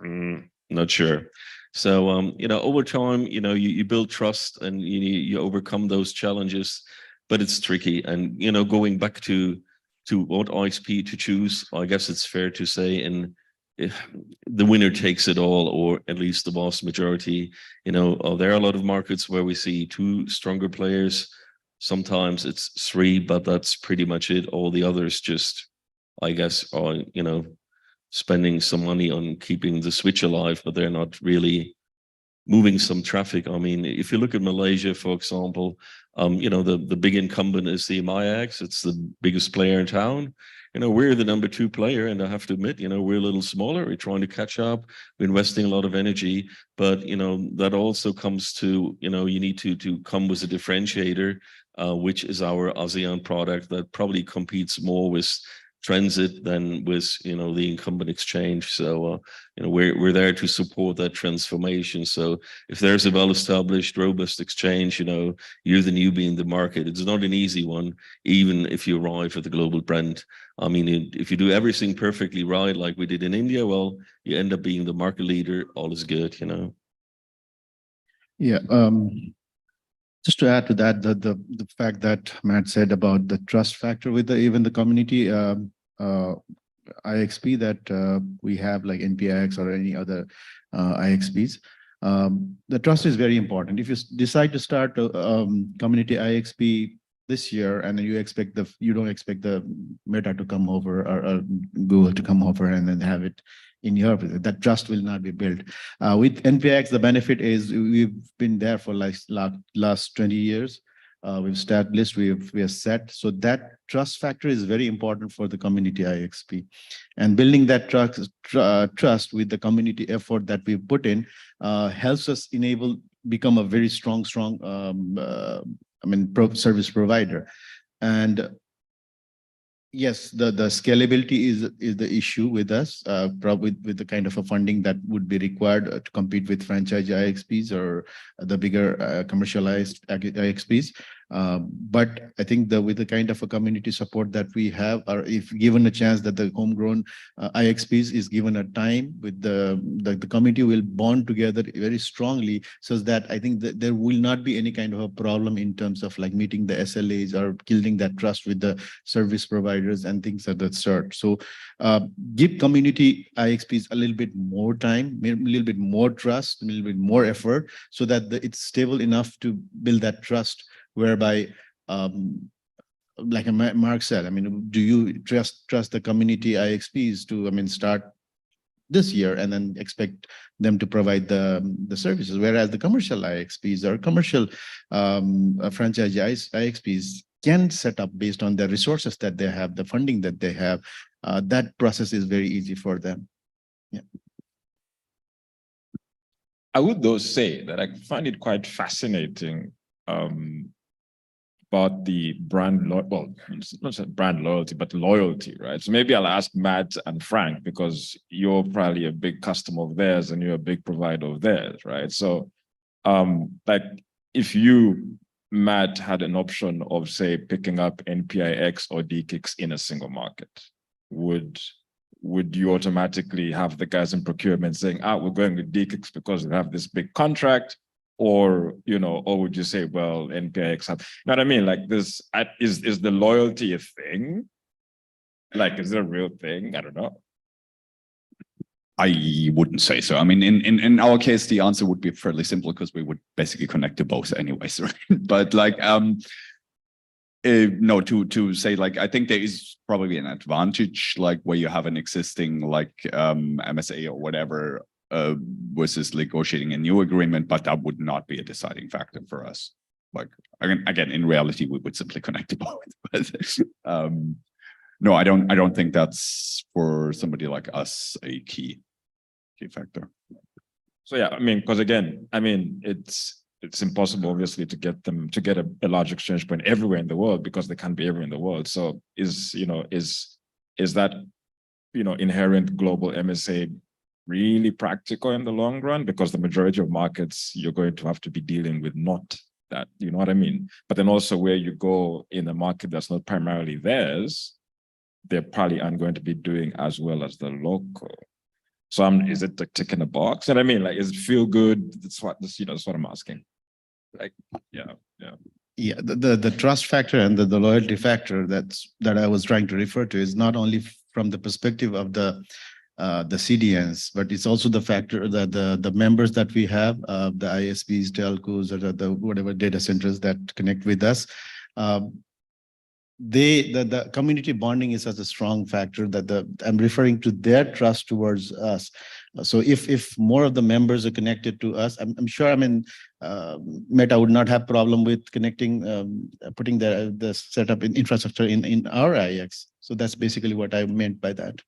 not sure. So, over time, you build trust and you overcome those challenges, but it's tricky. And, going back to what ISP to choose, I guess it's fair to say, and if the winner takes it all, or at least the vast majority, there are a lot of markets where we see 2 stronger players. Sometimes it's 3, but that's pretty much it. All the others just, I guess, are, spending some money on keeping the switch alive, but they're not really moving some traffic. I mean, if you look at Malaysia, for example, the big incumbent is the MIAX. It's the biggest player in town. We're the number 2 player, and I have to admit, we're a little smaller. We're trying to catch up. We're investing a lot of energy, but that also comes to you need to come with a differentiator, which is our ASEAN product that probably competes more with transit than with the incumbent exchange. So we're there to support that transformation. So if there's a well-established, robust exchange, you're the newbie in the market. It's not an easy one, even if you arrive at the global brand. I mean, if you do everything perfectly right, like we did in India, well, you end up being the market leader. All is good, Yeah. Just to add to that, the fact that Matt said about the trust factor with even the community IXP that we have, like NPIX or any other IXPs, the trust is very important. If you decide to start a community IXP this year, and then you don't expect the Meta to come over or Google to come over and then have it in Europe, that trust will not be built. With NPX, the benefit is we've been there for like last 20 years. We've established, we are set. So that trust factor is very important for the community IXP. And building that trust with the community effort that we put in helps us become a very strong service provider. And yes, the scalability is the issue with us, probably with the kind of a funding that would be required to compete with franchise IXPs or the bigger commercialized IXPs. But I think with the kind of a community support that we have, or if given a chance that the homegrown IXPs is given a time with the community will bond together very strongly, so that I think that there will not be any kind of a problem in terms of like meeting the SLAs or building that trust with the service providers and things of that sort. So give community IXPs a little bit more time, a little bit more trust, a little bit more effort, so that it's stable enough to build that trust, whereby like Mark said, I mean, do you trust the community IXPs to, I mean, start this year and then expect them to provide the services, whereas the commercial IXPs or commercial franchise IXPs can set up based on the resources that they have, the funding that they have. That process is very easy for them. Yeah. I would though say that I find it quite fascinating about the brand, well, not just brand loyalty, but loyalty, right? So maybe I'll ask Matt and Frank, because you're probably a big customer of theirs and you're a big provider of theirs, right? So like if you, Matt, had an option of say picking up NPIX or DKIX in a single market, would you automatically have the guys in procurement saying, we're going with DKIX because we have this big contract? Or, you know, or would you say, well, NPIX have, you know what I mean? Like this, is the loyalty a thing? Like, is it a real thing? I don't know. I wouldn't say so. I mean, in our case, the answer would be fairly simple because we would basically connect to both anyways, right? But like, no, to say like, I think there is probably an advantage, like where you have an existing like MSA or whatever, versus negotiating a new agreement, but that would not be a deciding factor for us. Like again, in reality, we would simply connect to both. But no, I don't think that's for somebody like us a key factor. So yeah, I mean, because again, I mean, it's impossible, obviously, to get them to get a large exchange point everywhere in the world, because they can't be everywhere in the world. So is that, you know, inherent global MSA really practical in the long run? Because the majority of markets you're going to have to be dealing with not that, you know what I mean? But then also where you go in a market that's not primarily theirs, they probably aren't going to be doing as well as the local. So is it like ticking a box? And I mean, like, is it feel good? That's what I'm asking. Like, yeah. Yeah, the trust factor and the loyalty factor that I was trying to refer to is not only from the perspective of the CDNs, but it's also the factor that the members that we have, the ISPs, telcos, or the whatever data centers that connect with us, the community bonding is such a strong factor that I'm referring to their trust towards us. So if more of the members are connected to us, I'm sure, I mean, Meta would not have problem with connecting, putting the setup in infrastructure in our IX. So that's basically what I meant by that.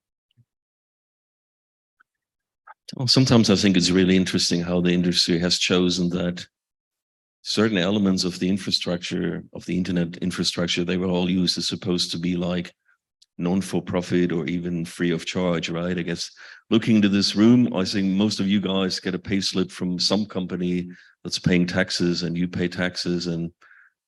Well, sometimes I think it's really interesting how the industry has chosen that certain elements of the infrastructure, of the internet infrastructure, they were all used as supposed to be like non-for-profit or even free of charge, right? I guess looking into this room, I think most of you guys get a pay slip from some company that's paying taxes, and you pay taxes, and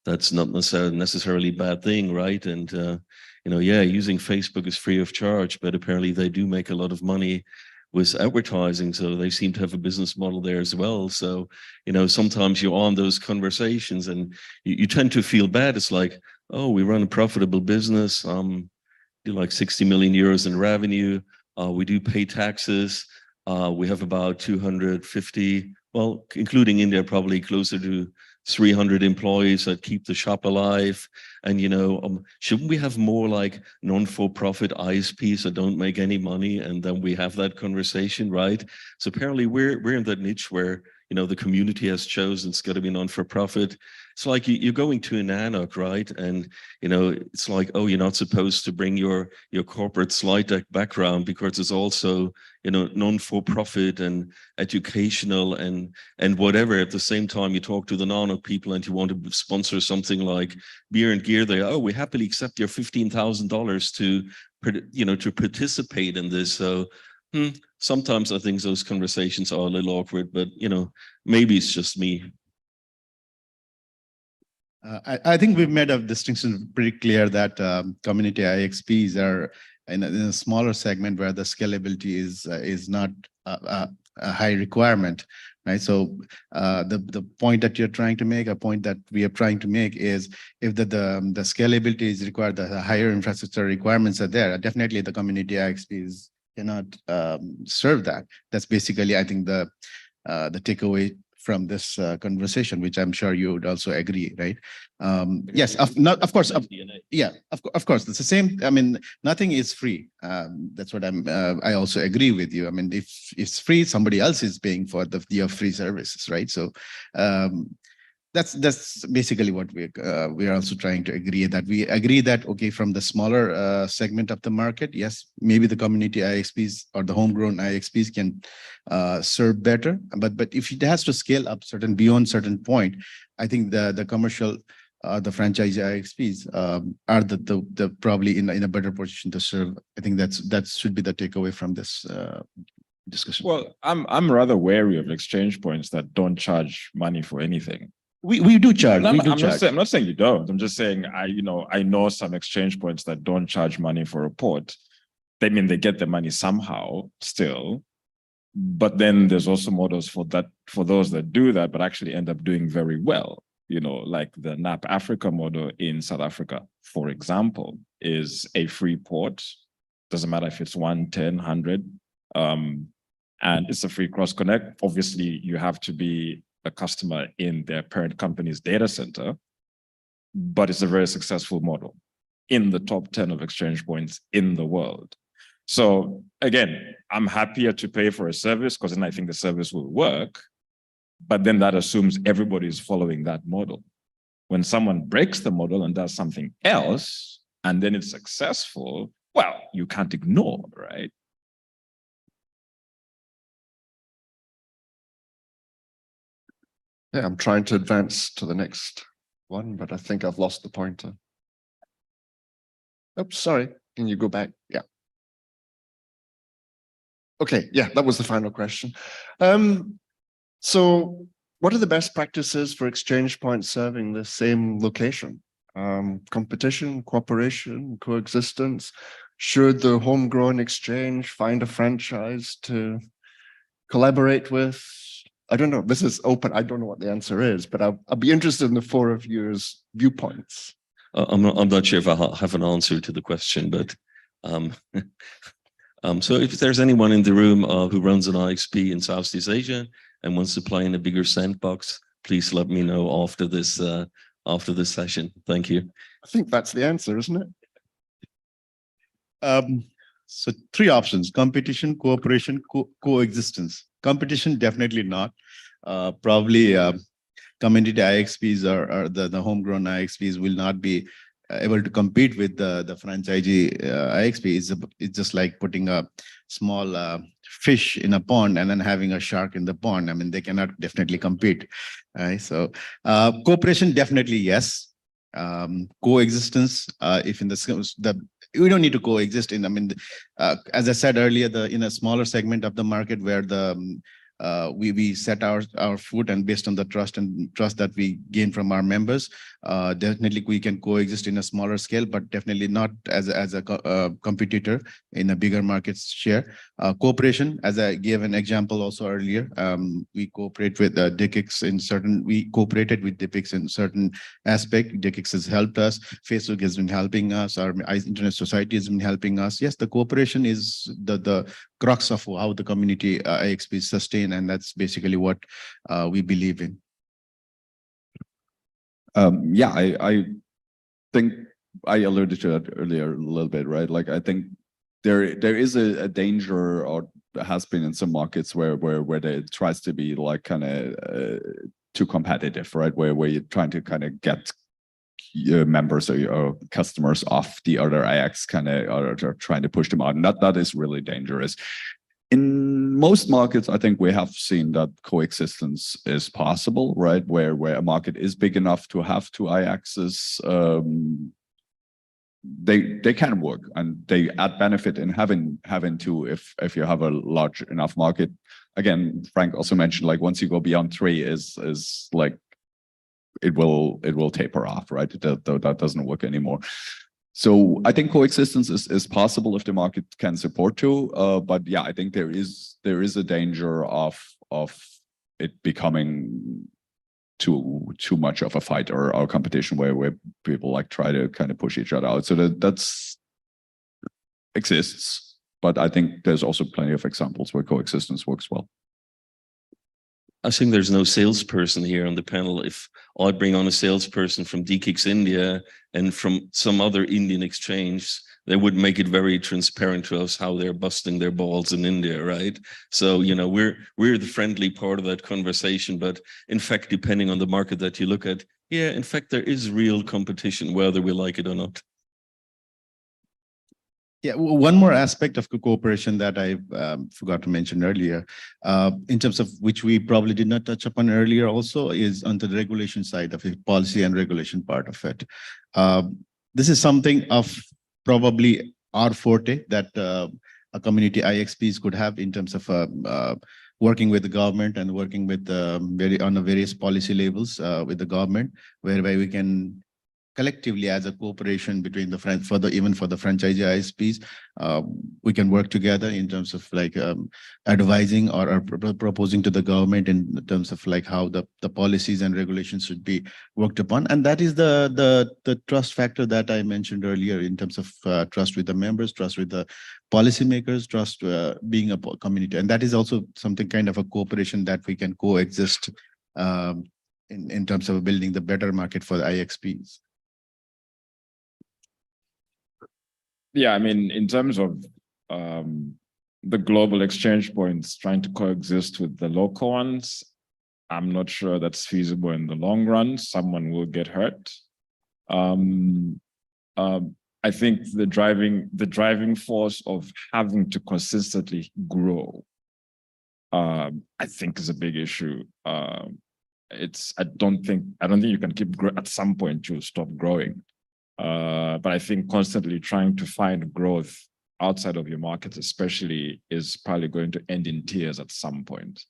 that's not necessarily a bad thing, right? And, you know, yeah, using Facebook is free of charge, but apparently they do make a lot of money with advertising, so they seem to have a business model there as well. So, you know, sometimes you're on those conversations and you tend to feel bad. It's like, oh, we run a profitable business, do like 60 million euros in revenue. We do pay taxes. We have about 250, well, including India, probably closer to 300 employees that keep the shop alive. And, you know, shouldn't we have more like non-for-profit ISPs that don't make any money? And then we have that conversation, right? So apparently we're in that niche where, you know, the community has chosen it's got to be non-for-profit. It's like you're going to an ANOC, right? And, you know, it's like, oh, you're not supposed to bring your corporate slide deck background because it's also, you know, non-for-profit and educational and whatever. At the same time, you talk to the ANOC people and you want to sponsor something like beer and gear. They, oh, we happily accept your $15,000 to, you know, to participate in this. So sometimes I think those conversations are a little awkward, but, you know, maybe it's just me. I think we've made a distinction pretty clear that community IXPs are in a smaller segment where the scalability is not a high requirement, right? So the point that you're trying to make, a point that we are trying to make is if the scalability is required, the higher infrastructure requirements are there, definitely the community IXPs cannot serve that. That's basically, I think, the takeaway from this conversation, which I'm sure you would also agree, right? Yes, of course, yeah, of course, it's the same. I mean, nothing is free. That's what I also agree with you. I mean, if it's free, somebody else is paying for your free services, right? So that's basically what we are also trying to agree, that we agree that, okay, from the smaller segment of the market, yes, maybe the community IXPs or the homegrown IXPs can serve better, but if it has to scale up beyond certain point, I think the commercial the franchise IXPs are the probably in a better position to serve. I think that should be the takeaway from this discussion. Well, I'm rather wary of exchange points that don't charge money for anything. We do charge. I'm not saying you don't. I'm just saying I know some exchange points that don't charge money for a port. They mean they get the money somehow still, but then there's also models for those that do that, but actually end up doing very well. Like the NAP Africa model in South Africa, for example, is a free port. Doesn't matter if it's 1, 10, 100, and it's a free cross connect. Obviously, you have to be a customer in their parent company's data center, but it's a very successful model in the top 10 of exchange points in the world. So again, I'm happier to pay for a service because then I think the service will work, but then that assumes everybody is following that model. When someone breaks the model and does something else, and then it's successful, well, you can't ignore, right? Yeah, I'm trying to advance to the next one, but I think I've lost the pointer. Oops, sorry. Can you go back? Yeah. Okay, yeah, that was the final question. So what are the best practices for exchange points serving the same location? Competition, cooperation, coexistence? Should the homegrown exchange find a franchise to collaborate with? I don't know. This is open. I don't know what the answer is, but I'll be interested in the four of yours viewpoints. I'm not sure if I have an answer to the question, but so if there's anyone in the room who runs an IXP in Southeast Asia and wants to play in a bigger sandbox, please let me know after this session. Thank you. I think that's the answer, isn't it? So 3 options: competition, cooperation, coexistence. Competition, definitely not. Probably community IXPs or the homegrown IXPs will not be able to compete with the franchisee IXP. It's just like putting a small fish in a pond and then having a shark in the pond. I mean, they cannot definitely compete. Right? So cooperation, definitely yes. Coexistence, if in we don't need to coexist in. I mean, as I said earlier, in a smaller segment of the market where we set our foot, and based on the trust that we gain from our members, definitely we can coexist in a smaller scale, but definitely not as a competitor in a bigger market share. Cooperation, as I gave an example also earlier, we cooperate with we cooperated with DPIX in certain aspect. DPIX has helped us. Facebook has been helping us. Our Internet Society has been helping us. Yes, the cooperation is the crux of how the community IXP is sustained, and that's basically what we believe in. Yeah, I think I alluded to that earlier a little bit, right? Like, I think there is a danger, or has been in some markets where there tries to be like kind of too competitive, right? Where you're trying to kind of get your members or your customers off the other IX kind of, or trying to push them out, and that is really dangerous. In most markets, I think we have seen that coexistence is possible, right? Where a market is big enough to have 2 IXs, they can work, and they add benefit in having 2 if you have a large enough market. Again, Frank also mentioned, like, once you go beyond 3 is like it will taper off, right? That doesn't work anymore. So I think coexistence is possible if the market can support to, but yeah, I think there is a danger of it becoming too much of a fight or competition where people like try to kind of push each other out. So that's exists, but I think there's also plenty of examples where coexistence works well. I think there's no salesperson here on the panel. If I bring on a salesperson from DKIX India and from some other Indian exchange, they would make it very transparent to us how they're busting their balls in India, right? So, you know, we're the friendly part of that conversation, but in fact, depending on the market that you look at, yeah, in fact, there is real competition, whether we like it or not. Yeah, one more aspect of cooperation that I forgot to mention earlier, in terms of which we probably did not touch upon earlier also, is on the regulation side of it, policy and regulation part of it. This is something of probably our forte that a community IXPs could have in terms of working with the government and working with on the various policy levels with the government, whereby we can collectively as a cooperation between the even for the franchise ISPs, we can work together in terms of like advising or proposing to the government in terms of like how the policies and regulations should be worked upon. And that is the trust factor that I mentioned earlier in terms of trust with the members, trust with the policymakers, trust being a community. And that is also something kind of a cooperation that we can coexist in terms of building the better market for the IXPs. Yeah, I mean, in terms of the global exchange points trying to coexist with the local ones, I'm not sure that's feasible in the long run. Someone will get hurt. I think the driving force of having to consistently grow, I think is a big issue. I don't think you can keep growing. At some point you'll stop growing. But I think constantly trying to find growth outside of your market, especially, is probably going to end in tears at some point.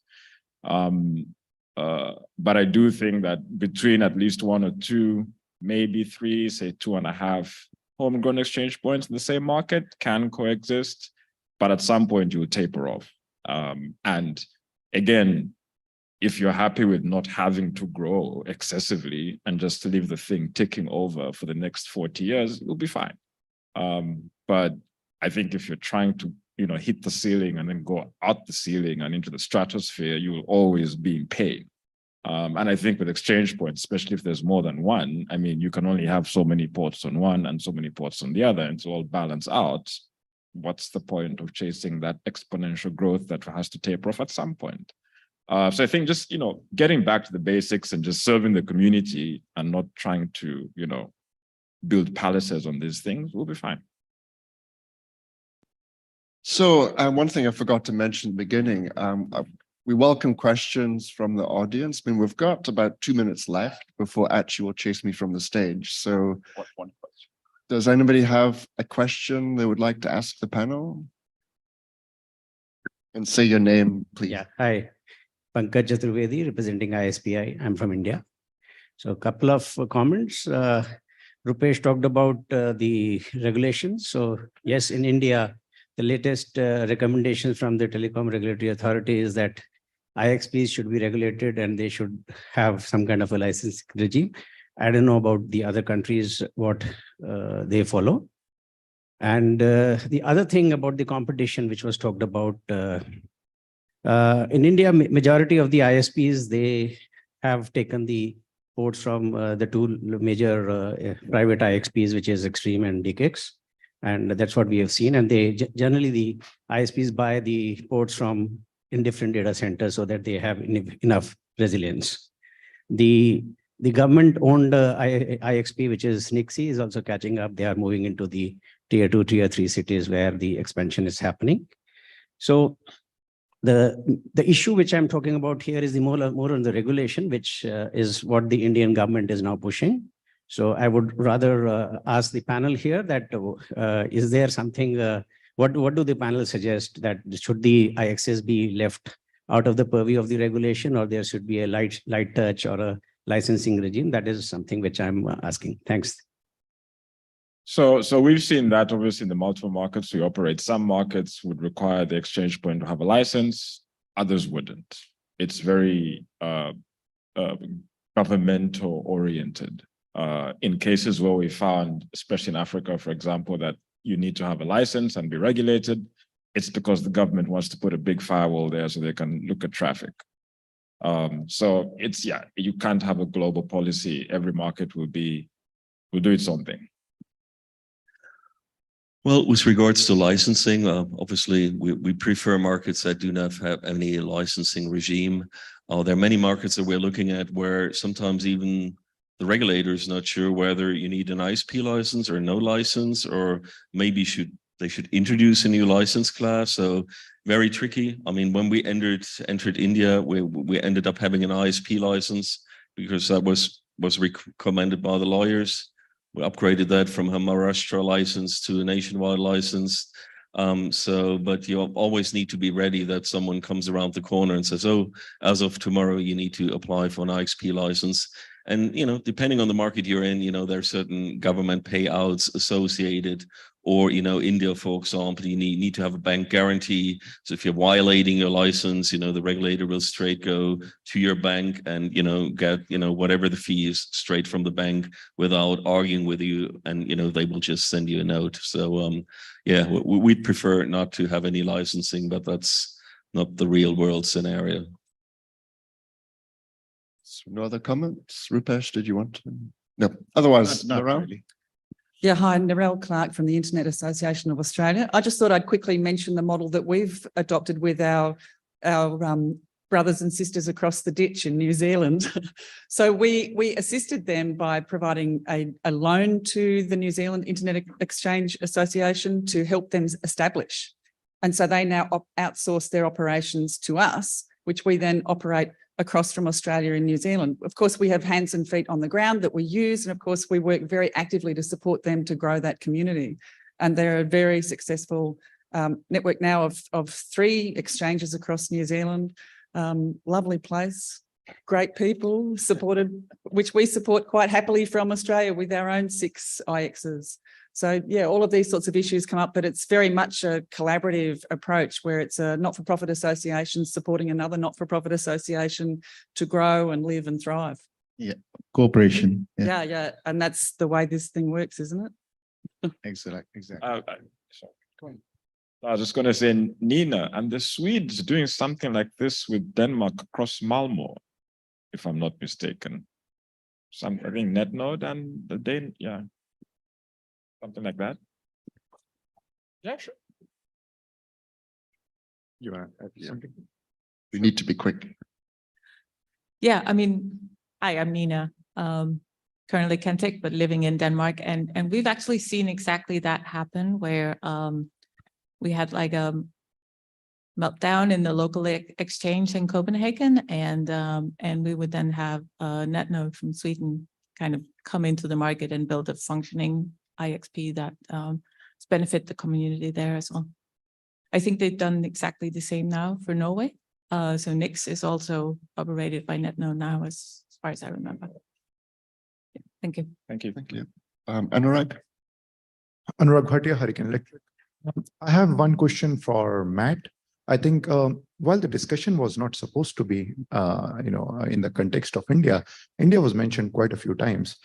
But I do think that between at least one or two, maybe three, say 2.5 homegrown exchange points in the same market can coexist, but at some point you will taper off. And again, if you're happy with not having to grow excessively and just to leave the thing ticking over for the next 40 years, you'll be fine. But I think if you're trying to, hit the ceiling and then go out the ceiling and into the stratosphere, you will always be in pain. And I think with exchange points, especially if there's more than one, I mean, you can only have so many ports on one and so many ports on the other, and to all balance out, what's the point of chasing that exponential growth that has to taper off at some point? So I think just, getting back to the basics and just serving the community and not trying to, build palaces on these things will be fine. So one thing I forgot to mention at the beginning, we welcome questions from the audience. I mean, we've got about 2 minutes left before Achi will chase me from the stage. So One question. Does anybody have a question they would like to ask the panel? And say your name, please. Yeah, hi. Pankaj Chaturvedi, representing ISPI. I'm from India. So a couple of comments. Rupesh talked about the regulations. So yes, in India, the latest recommendations from the Telecom Regulatory Authority is that IXPs should be regulated and they should have some kind of a license regime. I don't know about the other countries, what they follow. And the other thing about the competition, which was talked about, in India, majority of the ISPs, they have taken the ports from the two major private IXPs, which is Extreme and DKIX. And that's what we have seen. And they generally, the ISPs buy the ports from in different data centers so that they have enough resilience. The government-owned IXP, which is Nixie, is also catching up. They are moving into the tier 2, tier 3 cities where the expansion is happening. So the issue which I'm talking about here is the more on the regulation, which is what the Indian government is now pushing. So I would rather ask the panel here that is there something, what do the panel suggest, that should the IXS be left out of the purview of the regulation, or there should be a light touch or a licensing regime. That is something which I'm asking. Thanks. So we've seen that obviously in the multiple markets we operate. Some markets would require the exchange point to have a license, others wouldn't. It's very governmental oriented. In cases where we found, especially in Africa, for example, that you need to have a license and be regulated, it's because the government wants to put a big firewall there so they can look at traffic. So it's, yeah, you can't have a global policy. Every market will do its own thing. Well, with regards to licensing, obviously we prefer markets that do not have any licensing regime. There are many markets that we're looking at where sometimes even the regulator is not sure whether you need an ISP license or no license, or maybe they should introduce a new license class. So very tricky. I mean, when we entered India, we ended up having an ISP license because that was recommended by the lawyers. We upgraded that from a Maharashtra license to a nationwide license. But you always need to be ready that someone comes around the corner and says, oh, as of tomorrow, you need to apply for an ISP license. And, you know, depending on the market you're in, you know, there are certain government payouts associated, or, you know, India, for example, you need to have a bank guarantee. So if you're violating your license, you know, the regulator will straight go to your bank and, you know, get, you know, whatever the fee is straight from the bank without arguing with you. And, you know, they will just send you a note. So, yeah, we'd prefer not to have any licensing, but that's not the real world scenario. So no other comments? Rupesh, did you want to? No, otherwise, Not Narelle? really. Yeah, hi, Narelle Clark from the Internet Association of Australia. I just thought I'd quickly mention the model that we've adopted with our brothers and sisters across the ditch in New Zealand. So we assisted them by providing a loan to the New Zealand Internet Exchange Association to help them establish. And so they now outsource their operations to us, which we then operate across from Australia and New Zealand. Of course, we have hands and feet on the ground that we use. And of course, we work very actively to support them to grow that community. And they're a very successful network now of 3 exchanges across New Zealand. Lovely place, great people, supported, which we support quite happily from Australia with our own 6 IXs. So yeah, all of these sorts of issues come up, but it's very much a collaborative approach where it's a not-for-profit association supporting another not-for-profit association to grow and live and thrive. Yeah, cooperation. Yeah. And that's the way this thing works, isn't it? Exactly. Sorry. I was just going to say, Nina, and the Swedes doing something like this with Denmark across Malmo, if I'm not mistaken. I think NetNode and the Dane, yeah. Something like that. Yeah, sure. You want to add something? We need to be quick. Yeah, I mean, hi, I'm Nina, currently Kentic, but living in Denmark. And we've actually seen exactly that happen where we had like a meltdown in the local exchange in Copenhagen. And we would then have NetNode from Sweden kind of come into the market and build a functioning IXP that benefit the community there as well. I think they've done exactly the same now for Norway. So Nix is also operated by NetNode now, as far as I remember. Yeah, thank you. Thank you. Thank you. Anurag? Anurag Bhatia, Hurricane Electric. I have one question for Matt. I think while the discussion was not supposed to be, in the context of India, India was mentioned quite a few times.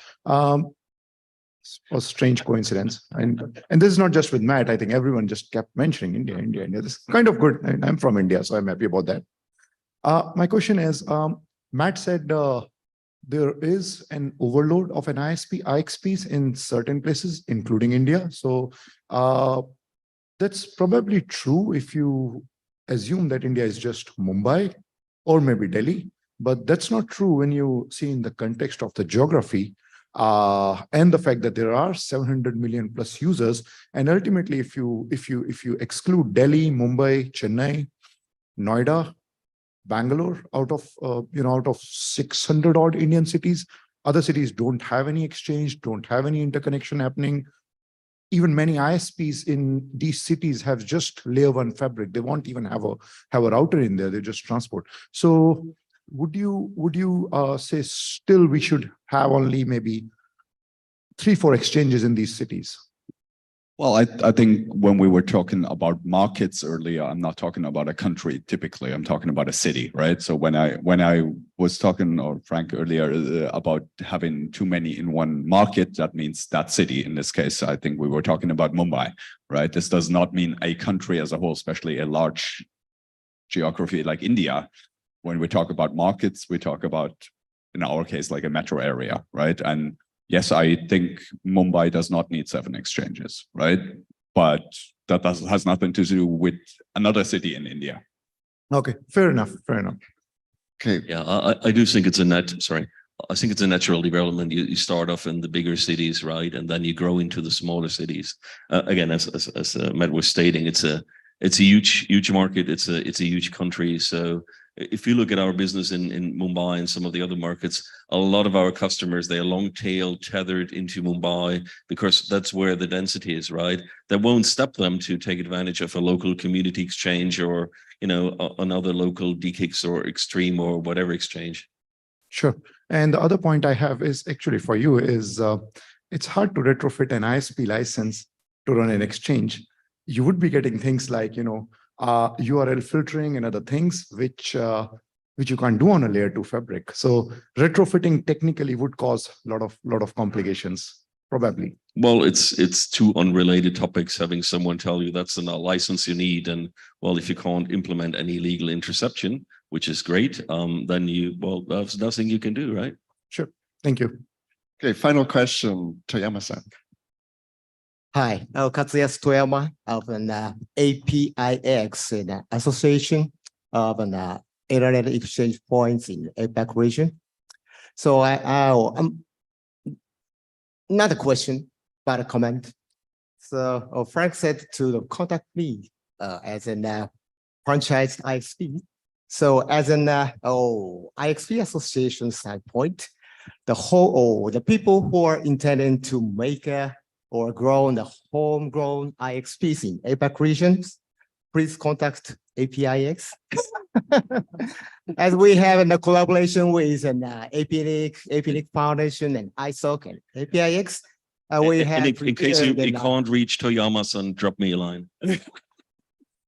A strange coincidence, and this is not just with Matt. I think everyone just kept mentioning India. This is kind of good. I'm from India, so I'm happy about that. My question is, Matt said there is an overload of an IXPs in certain places, including India. So that's probably true if you assume that India is just Mumbai or maybe Delhi, but that's not true when you see in the context of the geography. And the fact that there are 700 million plus users, and ultimately, if you exclude Delhi, Mumbai, Chennai, Noida, Bangalore, out of 600 odd Indian cities, other cities don't have any exchange, don't have any interconnection happening. Even many ISPs in these cities have just layer 1 fabric. They won't even have a router in there. They just transport. So would you say still we should have only maybe 3-4 exchanges in these cities? Well, I think when we were talking about markets earlier, I'm not talking about a country typically, I'm talking about a city, right? So when I was talking, or Frank earlier, about having too many in one market, that means that city. In this case, I think we were talking about Mumbai, right? This does not mean a country as a whole, especially a large geography like India. When we talk about markets, we talk about, in our case, like a metro area, right? And yes, I think Mumbai does not need 7 exchanges, right? But that has nothing to do with another city in India. Okay, fair enough, fair enough. Okay, Yeah, I do think it's I think it's a natural development. You start off in the bigger cities, right? And then you grow into the smaller cities. Again, as Matt was stating, it's a huge market. It's a huge country. So if you look at our business in Mumbai and some of the other markets, a lot of our customers, they are long tail tethered into Mumbai because that's where the density is, right? That won't stop them to take advantage of a local community exchange or, you know, another local DKIX or Extreme or whatever exchange. Sure. And the other point I have is actually for you is it's hard to retrofit an ISP license to run an exchange. You would be getting things like, URL filtering and other things, which you can't do on a layer 2 fabric. So retrofitting technically would cause a lot of complications, probably. Well, it's two unrelated topics. Having someone tell you that's not a license you need, and well, if you can't implement any legal interception, which is great, then there's nothing you can do, right? Sure. Thank you. okay, final question, Toyama-san. Hi, Katsuya Toyama of an APIX, an association of an internet exchange points in APAC region. So I'm not a question, but a comment. So Frank said to contact me as an franchise IXP. So as an IXP association standpoint, the people who are intending to make or grow the homegrown IXPs in APAC regions, please contact APIX. As we have a collaboration with an APRIC Foundation and ISOC and APIX, we have in case you can't reach Toyama-san, drop me a line.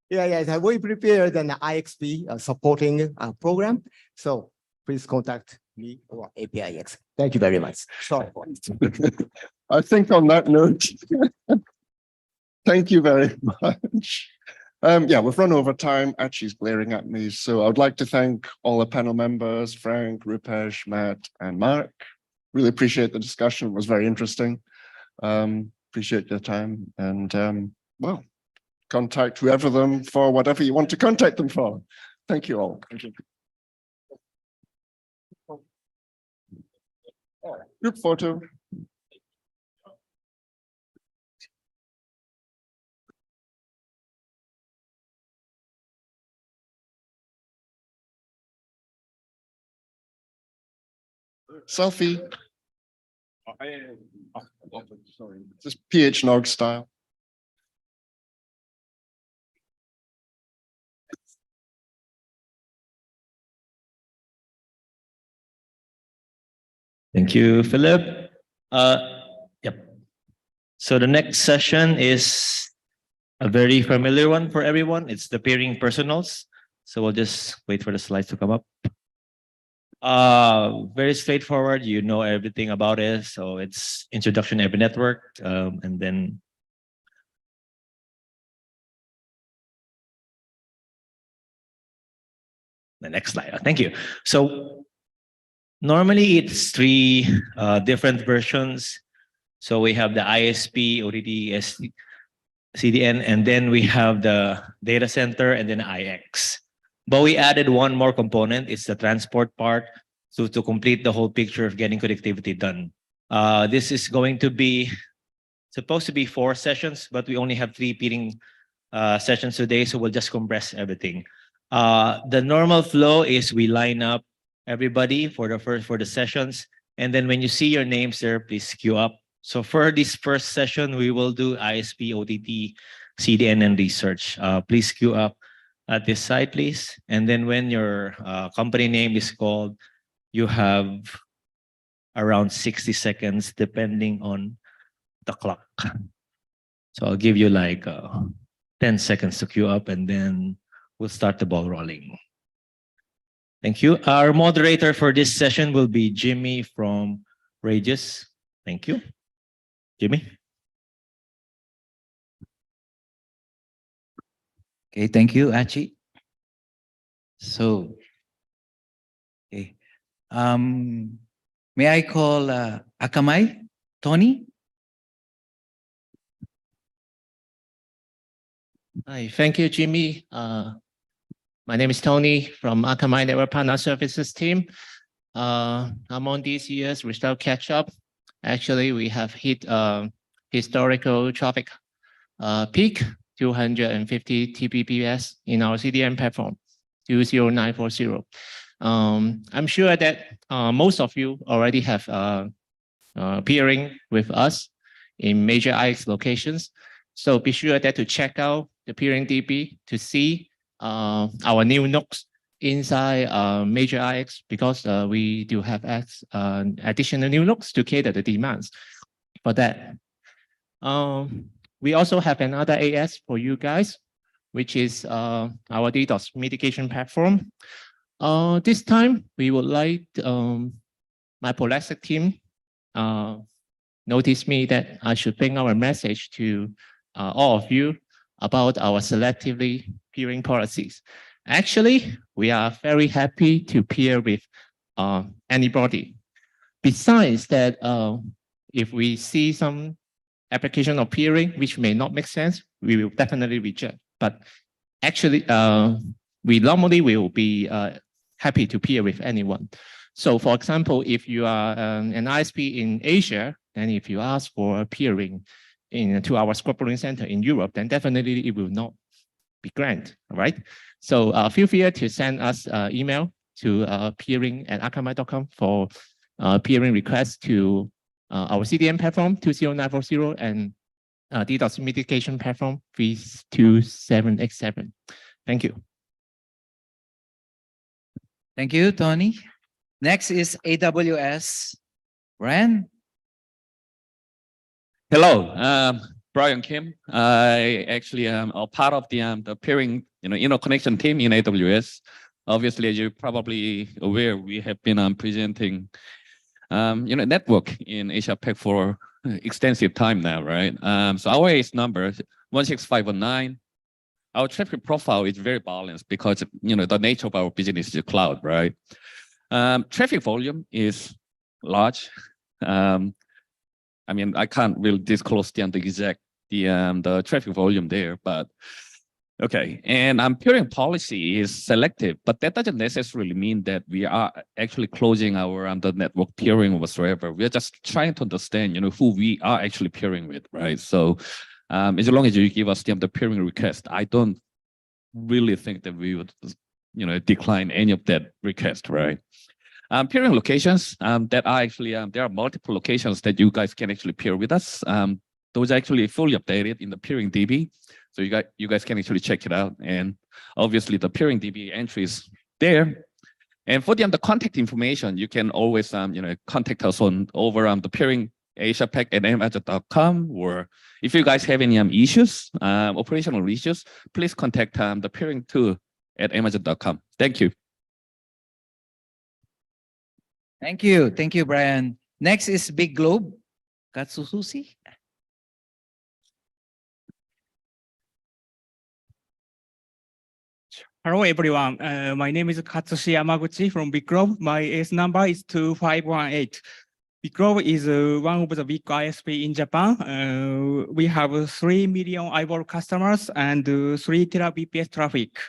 Yeah, we prepared an IXP supporting program. So please contact me or APIX. Thank you very much. Sorry. I think on that note, thank you very much. Yeah, we've run over time. Archie's glaring at me. So I would like to thank all the panel members, Frank, Rupesh, Matt, and Mark. Really appreciate the discussion. It was very interesting. Appreciate your time. And well, contact whoever them for whatever you want to contact them for. Thank you all. Thank you. Group photo. Selfie. Sorry, just PH Nog style. Thank you, Philip. Yep. So the next session is a very familiar one for everyone. It's the peering personals. So we'll just wait for the slides to come up. Very straightforward. You know everything about it. So it's introduction to every network, and then the next slide. Thank you. So normally it's 3 different versions. So we have the ISP, OTT, CDN, and then we have the data center and then IX. But we added one more component. It's the transport part to complete the whole picture of getting connectivity done. This is going to be supposed to be 4 sessions, but we only have 3 peering sessions today, so we'll just compress everything. The normal flow is we line up everybody for the sessions, and then when you see your names there, please queue up. So for this first session, we will do ISP, OTT, CDN, and research. Please queue up. at this side, please. And then when your company name is called, you have around 60 seconds, depending on the clock. So I'll give you like 10 seconds to queue up, and then we'll start the ball rolling. Thank you. Our moderator for this session will be Jimmy from Radius. Thank you. Jimmy. Okay, thank you, Achi. So, okay. May I call Akamai, Tony? Hi, thank you, Jimmy. My name is Tony from Akamai Network Partner Services team. Among these years, we still catch up. Actually, we have hit historical traffic peak, 250 Tbps in our CDN platform, 20940. I'm sure that most of you already have peering with us in major IX locations. So be sure that to check out the peering DB to see our new nooks inside major IX, because we do have additional new nooks to cater the demands for that. We also have another AS for you guys, which is our DDoS mitigation platform. This time, we would like my Prolexic team notice me that I should bring our message to all of you about our selectively peering policies. Actually, we are very happy to peer with anybody. Besides that, if we see some application of peering which may not make sense, we will definitely reject. But actually, we normally will be happy to peer with anyone. So for example, if you are an ISP in Asia, and if you ask for peering to our squabbling center in Europe, then definitely it will not be granted, all right? So feel free to send us email to peering@akamai.com for peering requests to our CDN platform 20940 and DDoS mitigation platform 32787. Thank you. Thank you, Tony. Next is AWS. Brian? Hello, Brian Kim. I actually am a part of the peering, interconnection team in AWS. Obviously, as you're probably aware, we have been presenting, network in Asia Pac for extensive time now, right? So our AS number 16519. Our traffic profile is very balanced because the nature of our business is cloud, right? Traffic volume is large. I mean, I can't really disclose the exact the traffic volume there, but okay. And peering policy is selective, but that doesn't necessarily mean that we are actually closing our the network peering whatsoever. We are just trying to understand, who we are actually peering with, right? So as long as you give us the peering request, I don't really think that we would, decline any of that request, right? Peering locations that are actually, there are multiple locations that you guys can actually peer with us. Those are actually fully updated in the peering DB. So you guys can actually check it out. And obviously the peering DB entry is there. And for the contact information, you can always, contact us over the peering asiapac@amazon.com, or if you guys have any issues, operational issues, please contact the peering tool at amazon.com. Thank you. Thank you. Thank you, Brian. Next is Big Globe. Katsusushi. Hello, everyone. My name is Katsushi Yamaguchi from Big Globe. My AS number is 2518. Big Globe is one of the big ISP in Japan. We have 3 million eyeball customers and 3 Tbps traffic.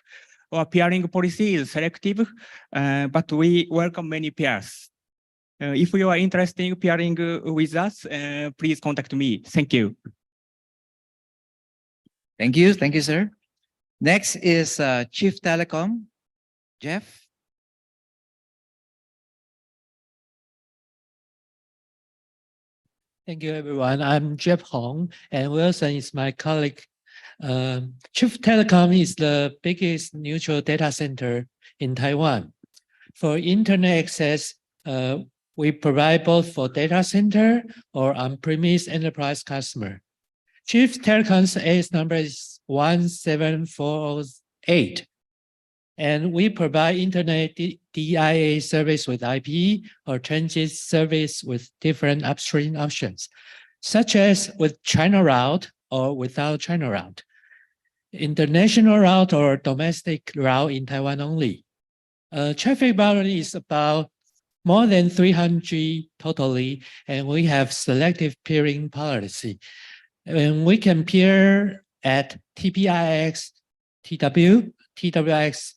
Our peering policy is selective, but we welcome many peers. If you are interested in peering with us, please contact me. Thank you. Thank you. Thank you, sir. Next is Chief Telecom, Jeff. Thank you, everyone. I'm Jeff Hong, and Wilson is my colleague Chief Telecom is the biggest neutral data center in Taiwan. For internet access, we provide both for data center or on-premise enterprise customer. Chief Telecom's AS number is 17408. And we provide internet DIA service with IP or transit service with different upstream options, such as with China route or without China route, international route or domestic route in Taiwan only. Traffic volume is about more than 300 totally, and we have selective peering policy. And we can peer at TPIX, TW, TWX,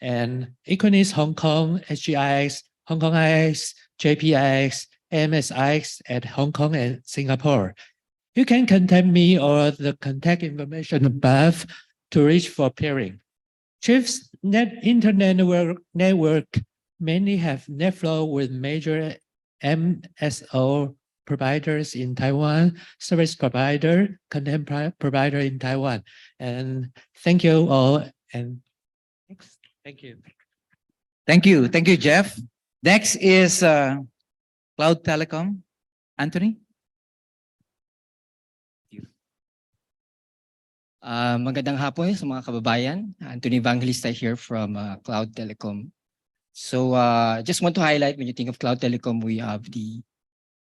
and Equinix Hong Kong, SGIX, Hong Kong IX, JPIX, AMSIX at Hong Kong and Singapore. You can contact me or the contact information above to reach for peering. Chief's internet network mainly have net flow with major MSO providers in Taiwan, service provider, content provider in Taiwan. And thank you all. And thank you. Thank you. Thank you, Jeff. Next is Cloud Telecom. Anthony? Magandang hapon sa mga kababayan. Anthony Evangelista here from Cloud Telecom. So just want to highlight, when you think of Cloud Telecom, we have the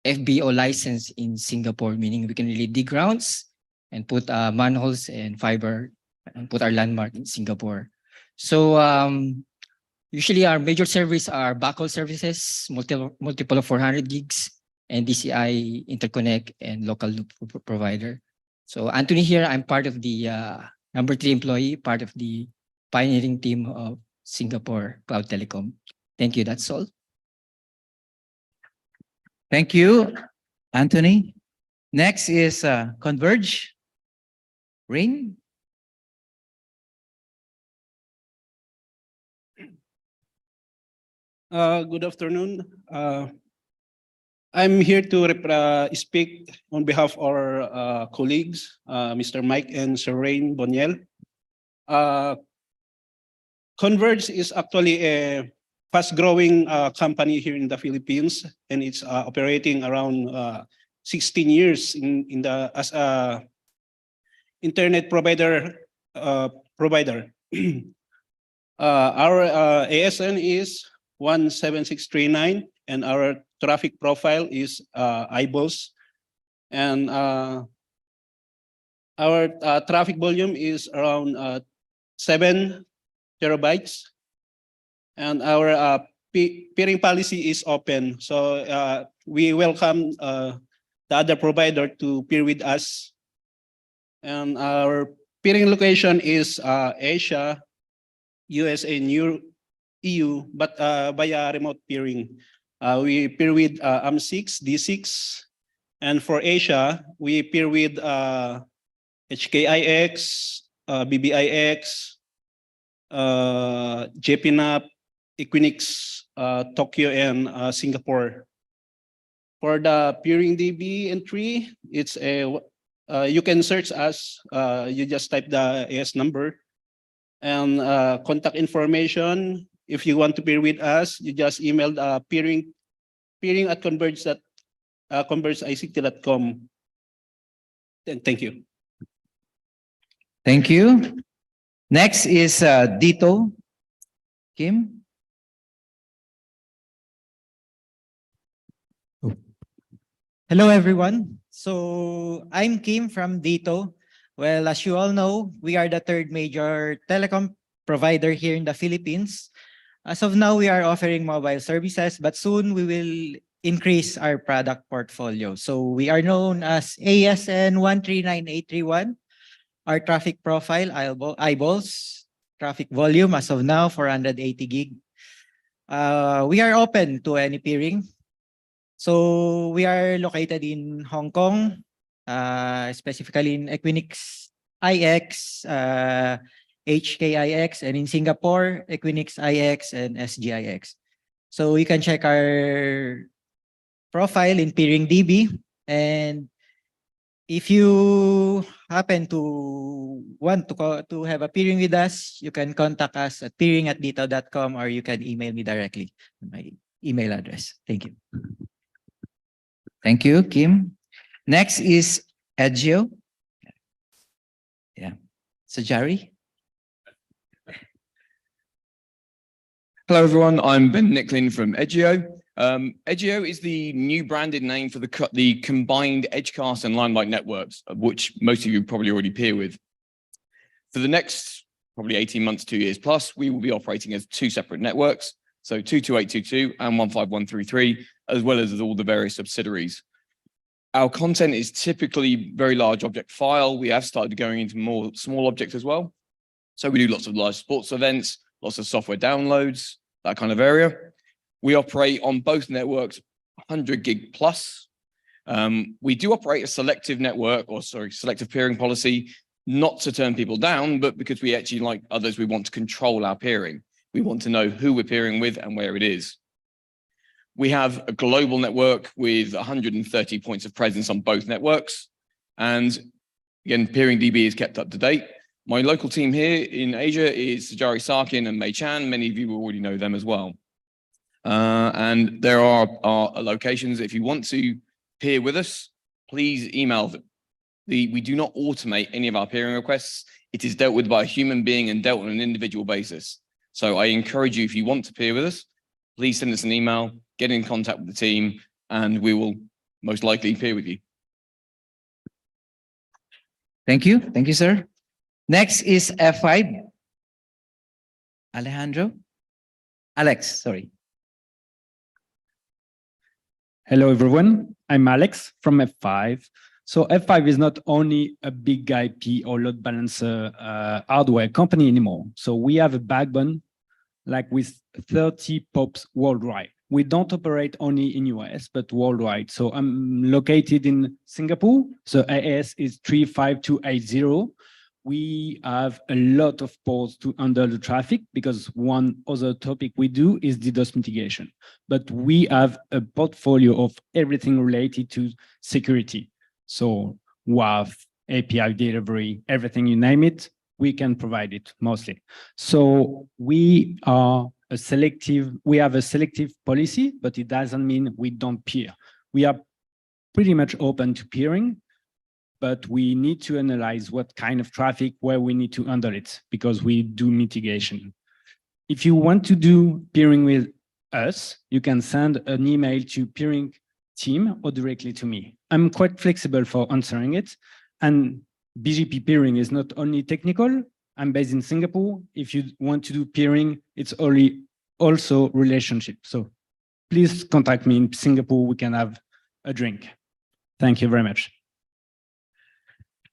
FBO license in Singapore, meaning we can really dig grounds and put manholes and fiber and put our landmark in Singapore. So usually our major service are backhaul services, multiple of 400 gigs, and DCI interconnect and local loop provider. So Anthony here, I'm part of the number 3 employee, part of the pioneering team of Singapore Cloud Telecom. Thank you, that's all. Thank you, Anthony. Next is Converge. Rain? Good afternoon. I'm here to speak on behalf of our colleagues, Mr. Mike and Sir Rain Boniel. Converge is actually a fast-growing company here in the Philippines, and it's operating around 16 years as a internet provider. Our ASN is 17639, and our traffic profile is eyeballs, and our traffic volume is around 7 terabytes, and our peering policy is open. So we welcome the other provider to peer with us, and our peering location is Asia, USA, and EU, but via remote peering. We peer with AM6, D6, and for Asia, we peer with HKIX, BBIX, JPNAP, Equinix, Tokyo, and Singapore. For the peering DB entry, it's a you can search us. You just type the AS number and contact information. If you want to peer with us, you just email peering at convergeict.com. And thank you. Thank you. Next is Dito. Kim? Hello, everyone. So I'm Kim from Dito. Well, as you all know, we are the third major telecom provider here in the Philippines. As of now, we are offering mobile services, but soon we will increase our product portfolio. So we are known as ASN 139831. Our traffic profile, eyeballs, traffic volume as of now, 480 gig. We are open to any peering. So we are located in Hong Kong, specifically in Equinix IX, HKIX, and in Singapore, Equinix IX and SGIX. So you can check our profile in Peering DB. And if you happen to want to have a peering with us, you can contact us at peering@dito.com, or you can email me directly. My email address. Thank you. Thank you, Kim. Next is Edgio. Yeah. Sajari. Hello, everyone. I'm Ben Nicklin from Edgio. Edgio is the new branded name for the combined Edgecast and Limelight networks, of which most of you probably already peer with. For the next probably 18 months, 2 years plus, we will be operating as two separate networks, so 22822 and 15133, as well as all the various subsidiaries. Our content is typically very large object file. We have started going into more small objects as well. So we do lots of large sports events, lots of software downloads, that kind of area. We operate on both networks 100 gig plus. We do operate a selective selective peering policy, not to turn people down, but because we actually, like others, we want to control our peering. We want to know who we're peering with and where it is. We have a global network with 130 points of presence on both networks. And again, Peering DB is kept up to date. My local team here in Asia is Sajari Sarkin and Mei Chan. Many of you already know them as well. And there are locations. If you want to peer with us, please email them. We do not automate any of our peering requests. It is dealt with by a human being and dealt on an individual basis. So I encourage you, if you want to peer with us, please send us an email, get in contact with the team, and we will most likely peer with you. Thank you. Thank you, sir. Next is F5. Alejandro? Alex, sorry. Hello, everyone. I'm Alex from F5. So F5 is not only a big IP or load balancer hardware company anymore. So we have a backbone like with 30 POPs worldwide. We don't operate only in US, but worldwide. So I'm located in Singapore. So AS is 35280. We have a lot of ports to handle the traffic because one other topic we do is DDoS mitigation. But we have a portfolio of everything related to security. So WAF, API delivery, everything you name it, we can provide it mostly. So we have a selective policy, but it doesn't mean we don't peer. We are pretty much open to peering, but we need to analyze what kind of traffic, where we need to handle it, because we do mitigation. If you want to do peering with us, you can send an email to peering team or directly to me. I'm quite flexible for answering it. And BGP peering is not only technical. I'm based in Singapore. If you want to do peering, it's also relationship. So please contact me in Singapore. We can have a drink. Thank you very much.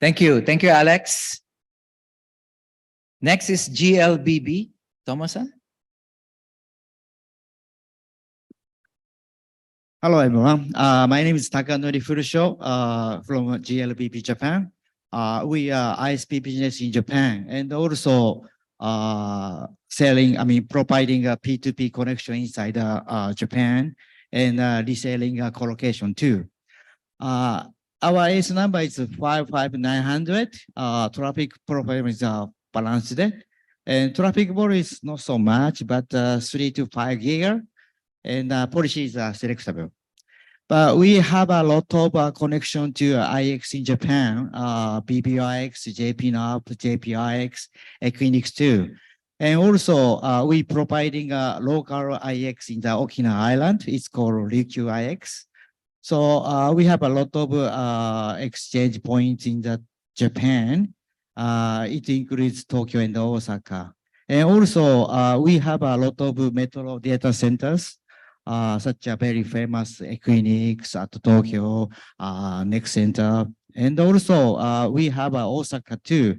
Thank you. Thank you, Alex. Next is GLBB. Thomason? Hello, everyone. My name is Takanori Furusho from GLBB Japan. We are ISP business in Japan and also providing a P2P connection inside Japan and reselling colocation too. Our AS number is 55900. Traffic profile is balanced. And traffic volume is not so much, but 3 to 5 giga. And policies are selectable. But we have a lot of connection to IX in Japan, BBIX, JPNOP, JPIX, Equinix too. And also we providing a local IX in the Okinawa Island. It's called Ryukyu IX. So we have a lot of exchange points in the Japan. It includes Tokyo and Osaka. And also we have a lot of metro data centers. Such a very famous Equinix at Tokyo, Next Center. And also we have Osaka too.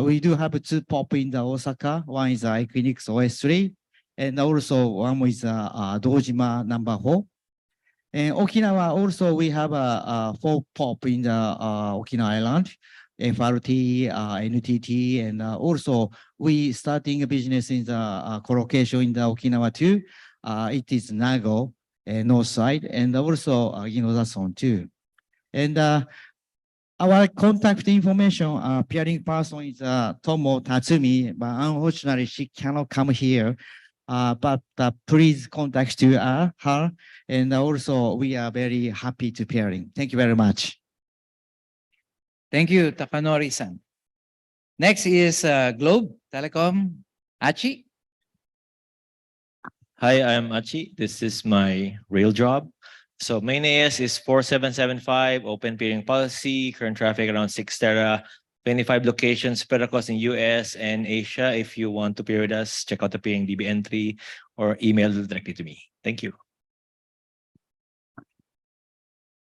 We do have 2 POP in the Osaka. One is Equinix OS3, and also one is Dojima number 4. And Okinawa also we have 4 POP in the Okinawa Island, FRT, NTT, and also we starting a business in the colocation in the Okinawa too. It is Nago, north side, and also Inozason too. And our contact information, peering person is Tomo Tatsumi, but unfortunately she cannot come here. But please contact to her. And also we are very happy to pairing. Thank you very much. Thank you, Takanori-san. Next is Globe Telecom, Achi. Hi, I'm Achi. This is my real job. So main AS is 4775, open peering policy, current traffic around 6 tera, 25 locations spread across in US and Asia. If you want to peer with us, check out the peering DB entry or email directly to me. Thank you.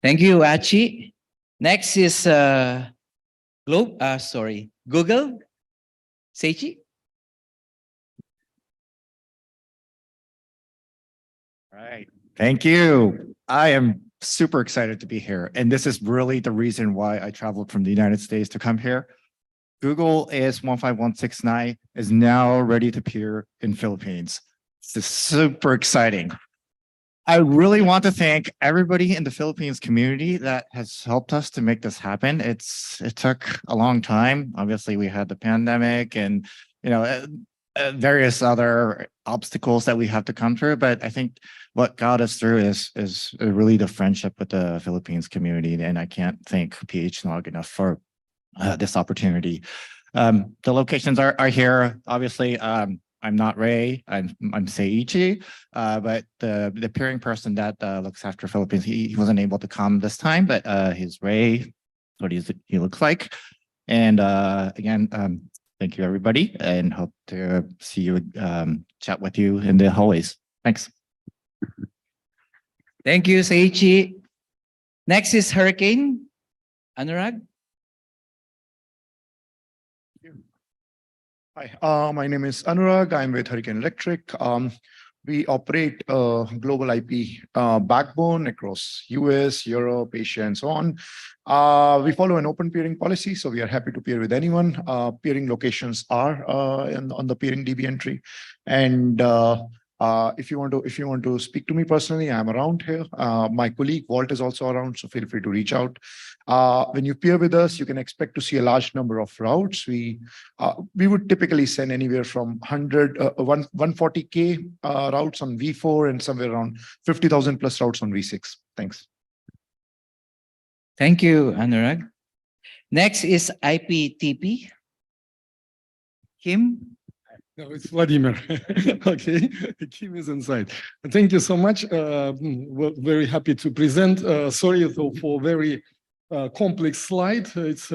Thank you, Achi. Next is Google, Seichi. Right. Thank you. I am super excited to be here. And this is really the reason why I traveled from the United States to come here. Google AS 15169 is now ready to peer in Philippines. This is super exciting. I really want to thank everybody in the Philippines community that has helped us to make this happen. It took a long time. Obviously, we had the pandemic and various other obstacles that we have to come through. But I think what got us through is really the friendship with the Philippines community. And I can't thank PHNOG enough for this opportunity. The locations are here. Obviously, I'm not Ray, I'm Seiichi, but the peering person that looks after Philippines, he wasn't able to come this time, but he's Ray, what he looks like. And again, thank you everybody, and hope to see you, chat with you in the hallways. Thanks. Thank you, Seiichi. Next is Hurricane, Anurag. Hi, my name is Anurag. I'm with Hurricane Electric. We operate a global IP backbone across US, Europe, Asia, and so on. We follow an open peering policy, so we are happy to peer with anyone. Peering locations are on the peering DB entry. And if you want to speak to me personally, I'm around here. My colleague Walt is also around, so feel free to reach out. When you peer with us, you can expect to see a large number of routes. We would typically send anywhere from 140K routes on V4 and somewhere around 50,000 plus routes on V6. Thanks. Thank you, Anurag. Next is IPTP. Kim. No, it's Vladimir. Okay, Kim is inside. Thank you so much. We're very happy to present. Sorry for very complex slide. It's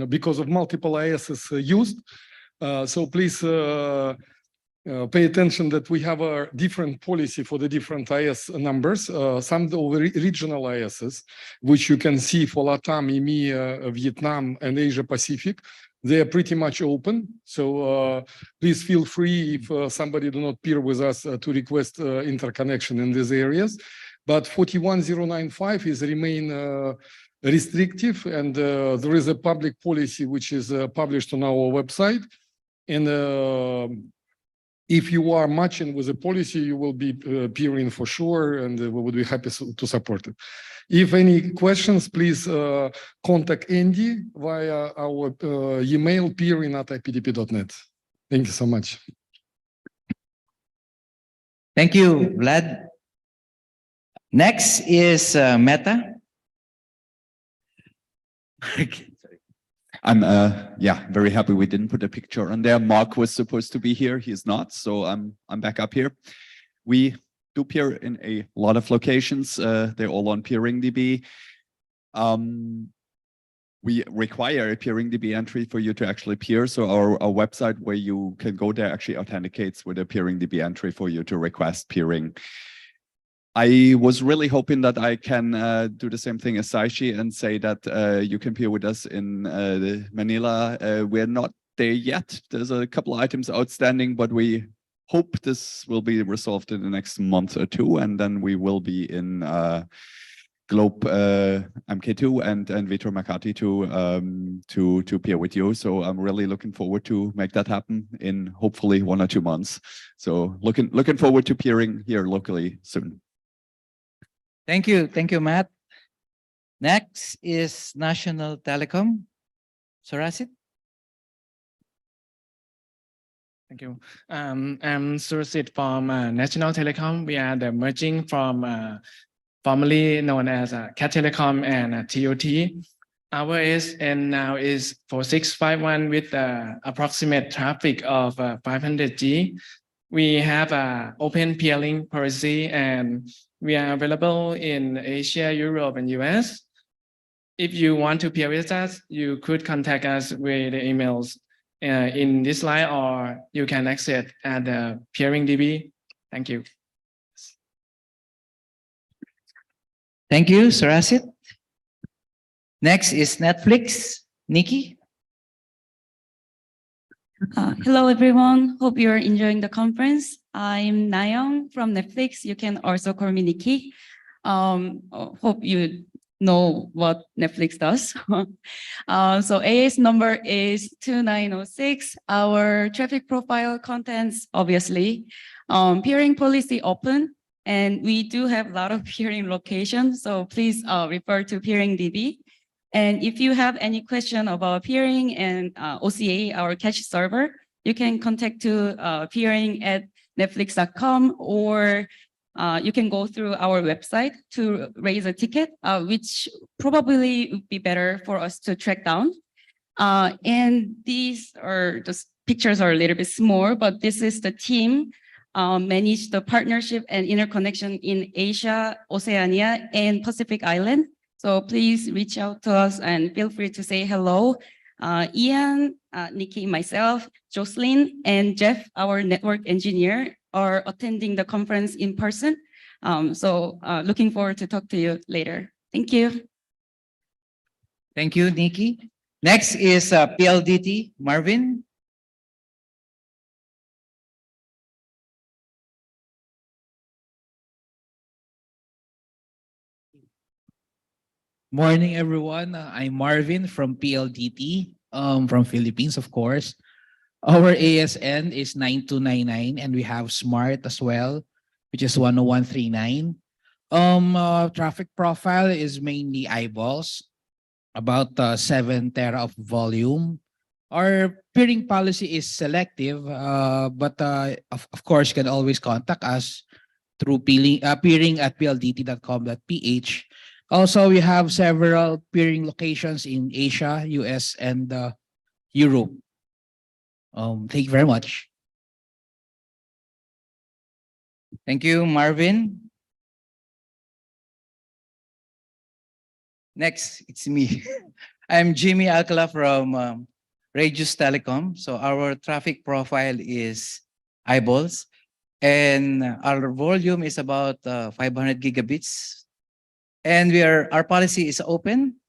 because of multiple ISs used. So please pay attention that we have a different policy for the different IS numbers. Some of the regional ISs, which you can see for LATAM, EMEA, Vietnam, and Asia Pacific, they are pretty much open. So please feel free if somebody do not peer with us to request interconnection in these areas. But 41095 is remain restrictive, and there is a public policy which is published on our website. And if you are matching with the policy, you will be peering for sure, and we would be happy to support it. If any questions, please contact Andy via our email peering@iptp.net. Thank you so much. Thank you, Vlad. Next is Meta. I'm very happy we didn't put a picture on there. Mark was supposed to be here, he's not, so I'm back up here. We do peer in a lot of locations. They're all on PeeringDB. We require a PeeringDB entry for you to actually peer. So our website where you can go there actually authenticates with a PeeringDB entry for you to request peering. I was really hoping that I can do the same thing as Saishi and say that you can peer with us in Manila. We're not there yet. There's a couple of items outstanding, but we hope this will be resolved in the next month or two, and then we will be in Globe MK2 and Vitor Makati to peer with you. So I'm really looking forward to make that happen in hopefully 1 or 2 months. So looking forward to peering here locally soon. Thank you, Matt. Next is National Telecom. Surasit? Thank you. I'm Sursit from National Telecom. We are the merging from formerly known as Cat Telecom and TOT. Our ASN now is 4651 with approximate traffic of 500G. We have an open peering policy and we are available in Asia, Europe, and US. If you want to peer with us, you could contact us with the emails in this slide, or you can access at the Peering DB. Thank you. Thank you, Surasit. Next is Netflix. Nikki? Hello, everyone. Hope you're enjoying the conference. I'm Nayoung from Netflix. You can also call me Nikki. Hope you know what Netflix does. So AS number is 2906. Our traffic profile contents, obviously, peering policy open, and we do have a lot of peering locations. So please refer to Peering DB. And if you have any question about peering and OCA, our cache server, you can contact to peering@netflix.com, or you can go through our website to raise a ticket, which probably would be better for us to track down. And these are just pictures are a little bit small, but this is the team manage the partnership and interconnection in Asia, Oceania, and Pacific Island. So please reach out to us and feel free to say hello. Ian, Nikki, myself, Jocelyn, and Jeff, our network engineer, are attending the conference in person. So looking forward to talk to you later. Thank you. Thank you, Nikki. Next is PLDT, Marvin. Morning, everyone. I'm Marvin from PLDT, from Philippines, of course. Our ASN is 9299, and we have Smart as well, which is 10139. Traffic profile is mainly eyeballs, about 7 tera of volume. Our peering policy is selective, but of course, you can always contact us through peering@pldt.com.ph. Also, we have several peering locations in Asia, US, and Europe. Thank you very much. Thank you, Marvin. Next, it's me. I'm Jimmy Alcala from Regius Telecom. So our traffic profile is eyeballs, and our volume is about 500 gigabits. And our policy is open,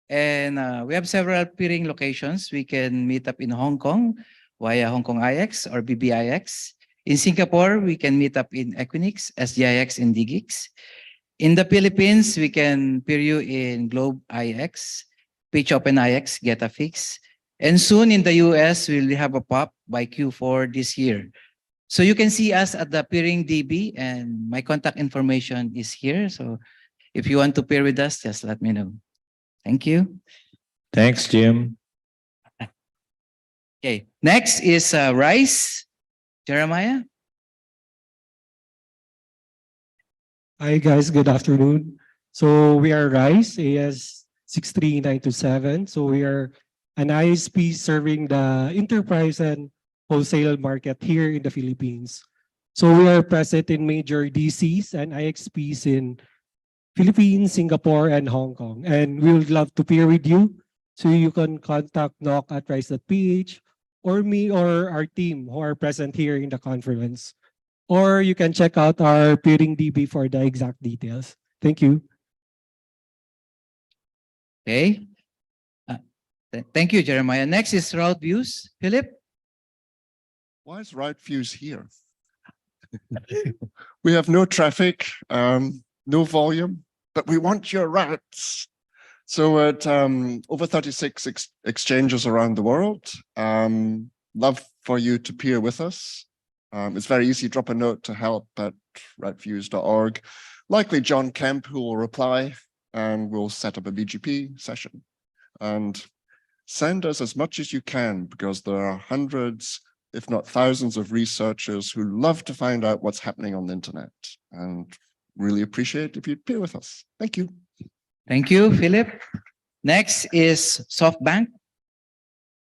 and we have several peering locations. We can meet up in Hong Kong via Hong Kong IX or BBIX. In Singapore, we can meet up in Equinix, SGIX, and DGIX. In the Philippines, we can peer you in Globe IX, Pitch Open IX, GetaFix. And soon in the US, we'll have a pop by Q4 this year. So you can see us at the Peering DB, and my contact information is here. So if you want to pair with us, just let me know. Thank you. Thanks, Jim. Okay, next is Rice. Jeremiah? Hi guys, good afternoon. So we are RISE, AS 63927. So we are an ISP serving the enterprise and wholesale market here in the Philippines. So we are present in major DCs and IXPs in Philippines, Singapore, and Hong Kong. And we would love to peer with you. So you can contact knock@rise.ph or me or our team who are present here in the conference. Or you can check out our peering DB for the exact details. Thank you. Okay. Thank you, Jeremiah. Next is route views. Philip? Why is route views here? We have no traffic, no volume, but we want your routes. So at over 36 exchanges around the world, love for you to peer with us. It's very easy, drop a note to help@routeviews.org. Likely John Kemp, who will reply and we'll set up a BGP session. And send us as much as you can, because there are hundreds, if not thousands, of researchers who love to find out what's happening on the internet, and really appreciate if you'd peer with us. Thank you. Thank you, Philip. Next is SoftBank.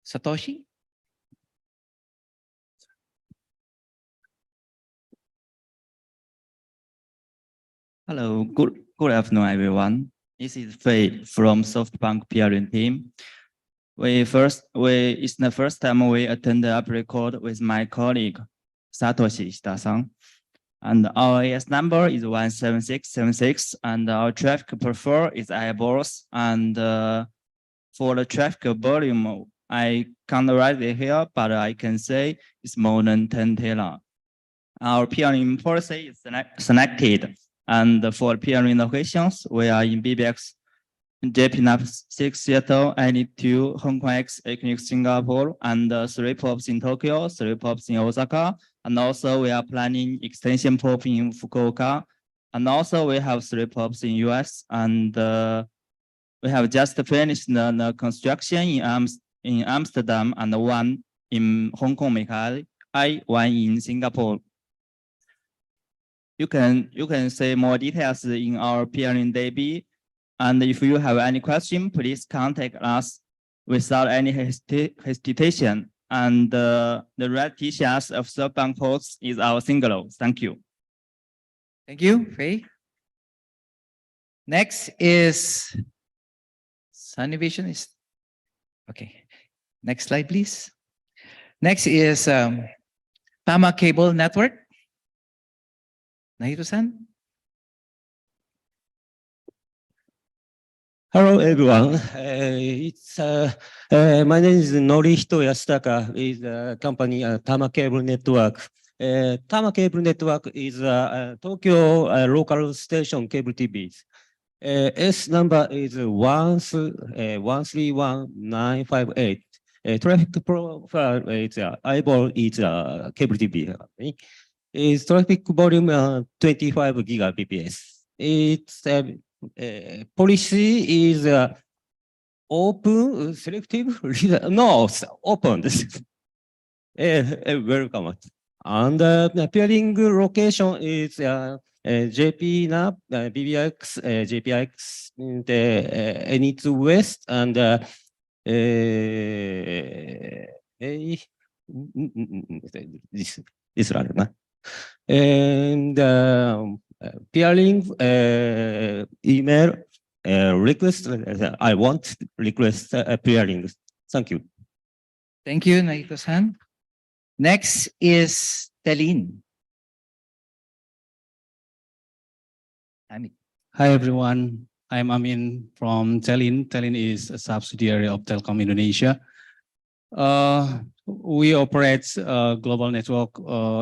Satoshi. Hello, good afternoon, everyone. This is Fei from SoftBank Peering team. It's the first time we attend the APRICOT with my colleague Satoshi Shita-san. And our AS number is 17676, and our traffic profile is eyeballs. And for the traffic volume, I can't write it here, but I can say it's more than 10 tera. Our peering policy is selected. And for peering locations, we are in BBX, JPNAP 6 Seattle, NE2, Hong Kong X, Equinix Singapore, and 3 POPs in Tokyo, 3 POPs in Osaka. And also we are planning extension POP in Fukuoka. And also we have 3 POPs in US. And we have just finished the construction in Amsterdam and 1 in Hong Kong, Macau, 1 in Singapore. You can see more details in our peering DB. And if you have any question, please contact us without any hesitation. And the red T-shirts of SoftBank hosts is our single. Thank you. Thank you, Faye. Next is Sunnyvision. Okay. Next slide, please. Next is Tama Cable Network. Nahito-san. Hello, everyone. My name is Norihito Yasutaka with the company Tama Cable Network. Tama Cable Network is a Tokyo local station cable TV. S number is 131958. Traffic profile is eyeball is cable TV. Its traffic volume 25 gigabps. Its policy is open, selective, no, open. Welcome. And the peering location is JPNAP, BBX, JPX, NE2 West, and this one. And peering email request. I want request peering. Thank you. Thank you, Nahito-san. Next is Telin. Hi, everyone. I'm Amin from Telin. Telin is a subsidiary of Telkom Indonesia. We operate global network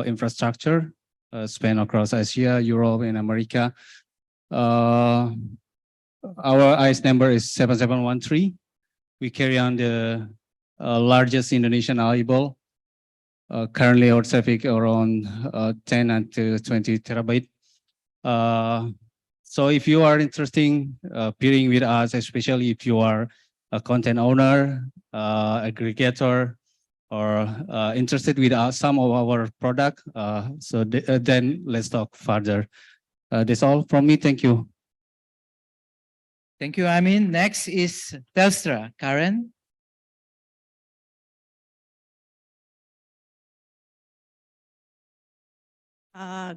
infrastructure span across Asia, Europe, and America. Our IS number is 7713. We carry on the largest Indonesian eyeball. Currently, our traffic around 10 and 20 terabyte. So if you are interested in peering with us, especially if you are a content owner, aggregator, or interested with some of our product, then let's talk further. That's all from me. Thank you. Thank you, Amin. Next is Telstra. Karen.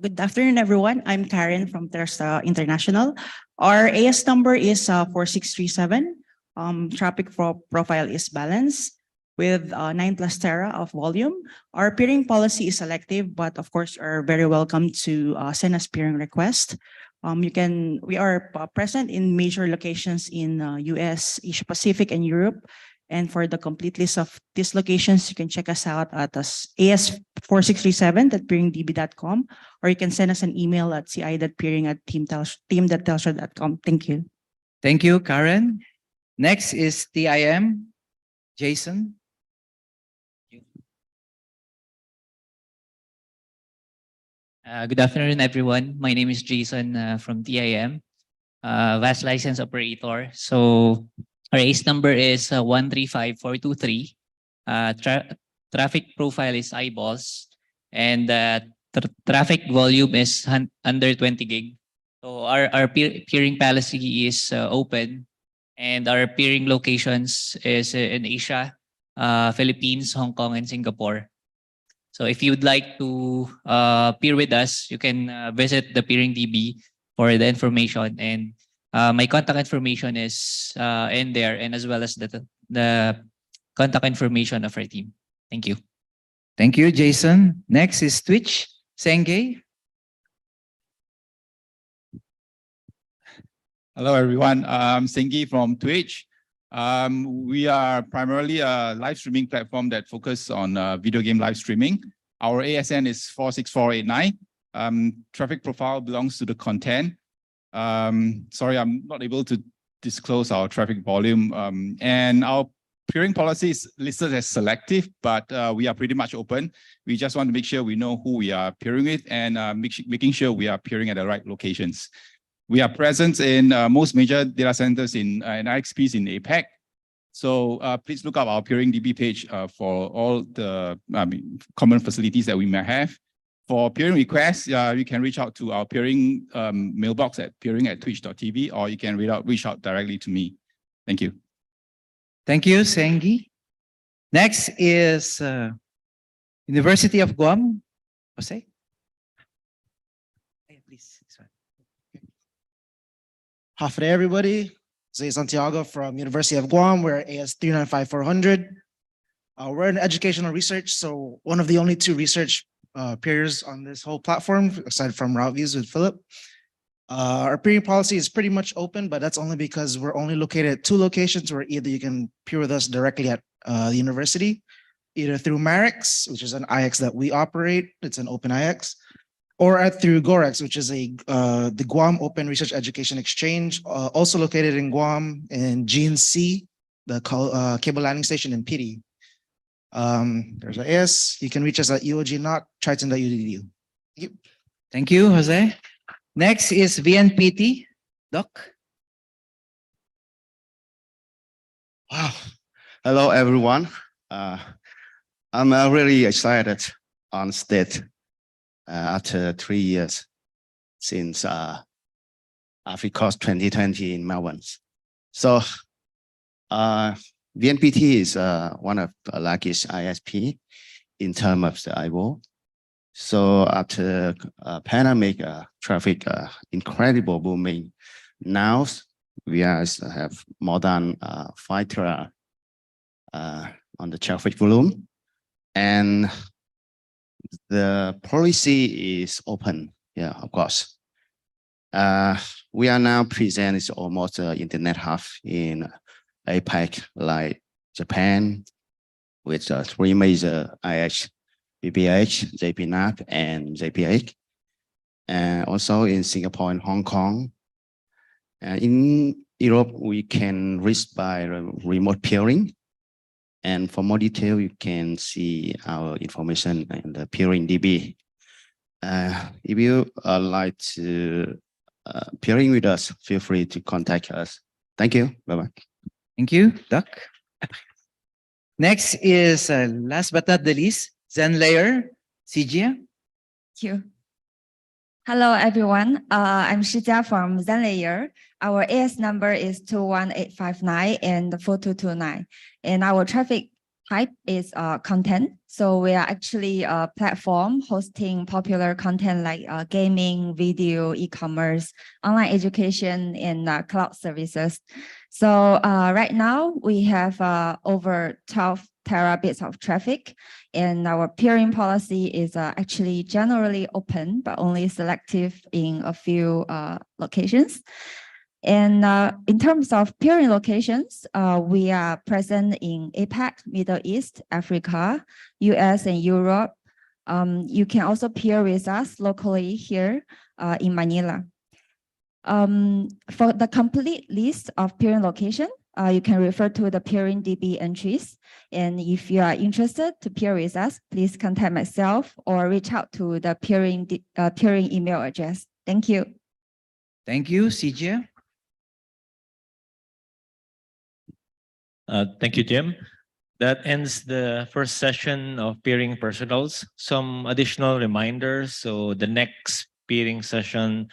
Good afternoon, everyone. I'm Karen from Telstra International. Our AS number is 4637. Traffic profile is balanced with 9+ tera of volume. Our peering policy is selective, but of course are very welcome to send us peering request. We are present in major locations in US, Asia Pacific, and Europe. And for the complete list of these locations, you can check us out at as4637.peeringdb.com, or you can send us an email at ci.peering@team.telstra.com. Thank you. Thank you, Karen. Next is TIM. Jason. Good afternoon, everyone. My name is Jason from TIM. VAS license operator. So our ACE number is 135423. Traffic profile is eyeballs, and traffic volume is under 20 gig. So our peering policy is open, and our peering locations is in Asia, Philippines, Hong Kong, and Singapore. So if you'd like to peer with us, you can visit the Peering DB for the information, and my contact information is in there, and as well as the contact information of our team. Thank you. Thank you, Jason. Next is Twitch, Senge. Hello, everyone. I'm Sengi from Twitch. We are primarily a live streaming platform that focuses on video game live streaming. Our ASN is 46489. Traffic profile belongs to the content. Sorry, I'm not able to disclose our traffic volume. And our peering policy is listed as selective, but we are pretty much open. We just want to make sure we know who we are peering with, and making sure we are peering at the right locations. We are present in most major data centers and IXPs in APAC. So please look up our Peering DB page for all the common facilities that we may have. For peering requests, you can reach out to our peering mailbox at peering@twitch.tv, or you can reach out directly to me. Thank you. Thank you, Sengi. Next is University of Guam. Jose? Please. After everybody, Jose Santiago from University of Guam. We're AS 395400. We're in educational research, so one of the only two research peers on this whole platform, aside from Route Views with Philip. Our peering policy is pretty much open, but that's only because we're only located at two locations where either you can peer with us directly at the university, either through Marix, which is an IX that we operate, it's an open IX, or through Gorex, which is the Guam Open Research Education Exchange, also located in Guam, in GNC, the cable landing station in PD. There's an AS. You can reach us at eog.triton.edu. Thank you. Thank you, Jose. Next is VNPT, Doc. Wow. Hello, everyone. I'm really excited on stage after 3 years since APRICOT 2020 in Melbourne. So VNPT is one of the largest ISP in terms of the IVO. So after pandemic traffic incredible booming, now we have more than 5 tera on the traffic volume, and the policy is open. Yeah, of course. We are now present as almost internet hub in APAC, like Japan, with 3 major IH, BPH, JPNAP, and JPH. And also in Singapore and Hong Kong. In Europe, we can reach by remote peering. And for more detail, you can see our information in the Peering DB. If you like to peering with us, feel free to contact us. Thank you. Bye-bye. Thank you, Doc. Next is, last but not the least, ZenLayer, Sijia. Thank you. Hello, everyone. I'm Shijia from ZenLayer. Our AS number is 21859 and 4229. And our traffic type is content. So we are actually a platform hosting popular content like gaming, video, e-commerce, online education, and cloud services. So right now we have over 12 terabits of traffic, and our peering policy is actually generally open, but only selective in a few locations. And in terms of peering locations, we are present in APAC, Middle East, Africa, US, and Europe. You can also peer with us locally here in Manila. For the complete list of peering location, you can refer to the Peering DB entries. And if you are interested to peer with us, please contact myself or reach out to the peering email address. Thank you. Thank you, Sijia. Thank you, Jim. That ends the first session of peering personals. Some additional reminders. So the next peering session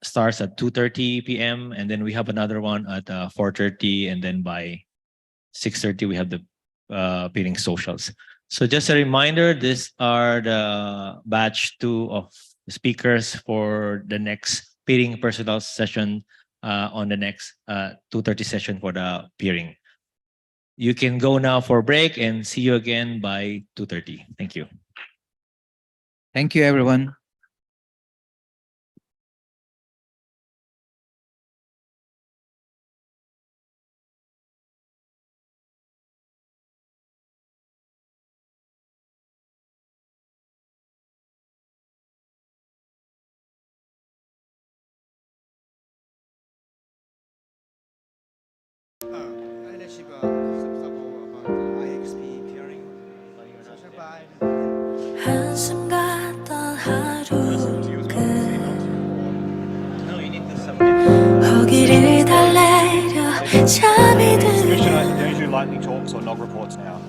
starts at 2:30 p.m. and then we have another one at 4:30, and then by 6:30 we have the peering socials. So just a reminder, these are the batch 2 of speakers for the next peering personal session on the next 2:30 session for the peering. You can go now for a break and see you again by 2:30. Thank you. Thank you, everyone. 한숨 같던 하루 끝 허기를 달래려 잠이 드는 Lightning talks or log reports now.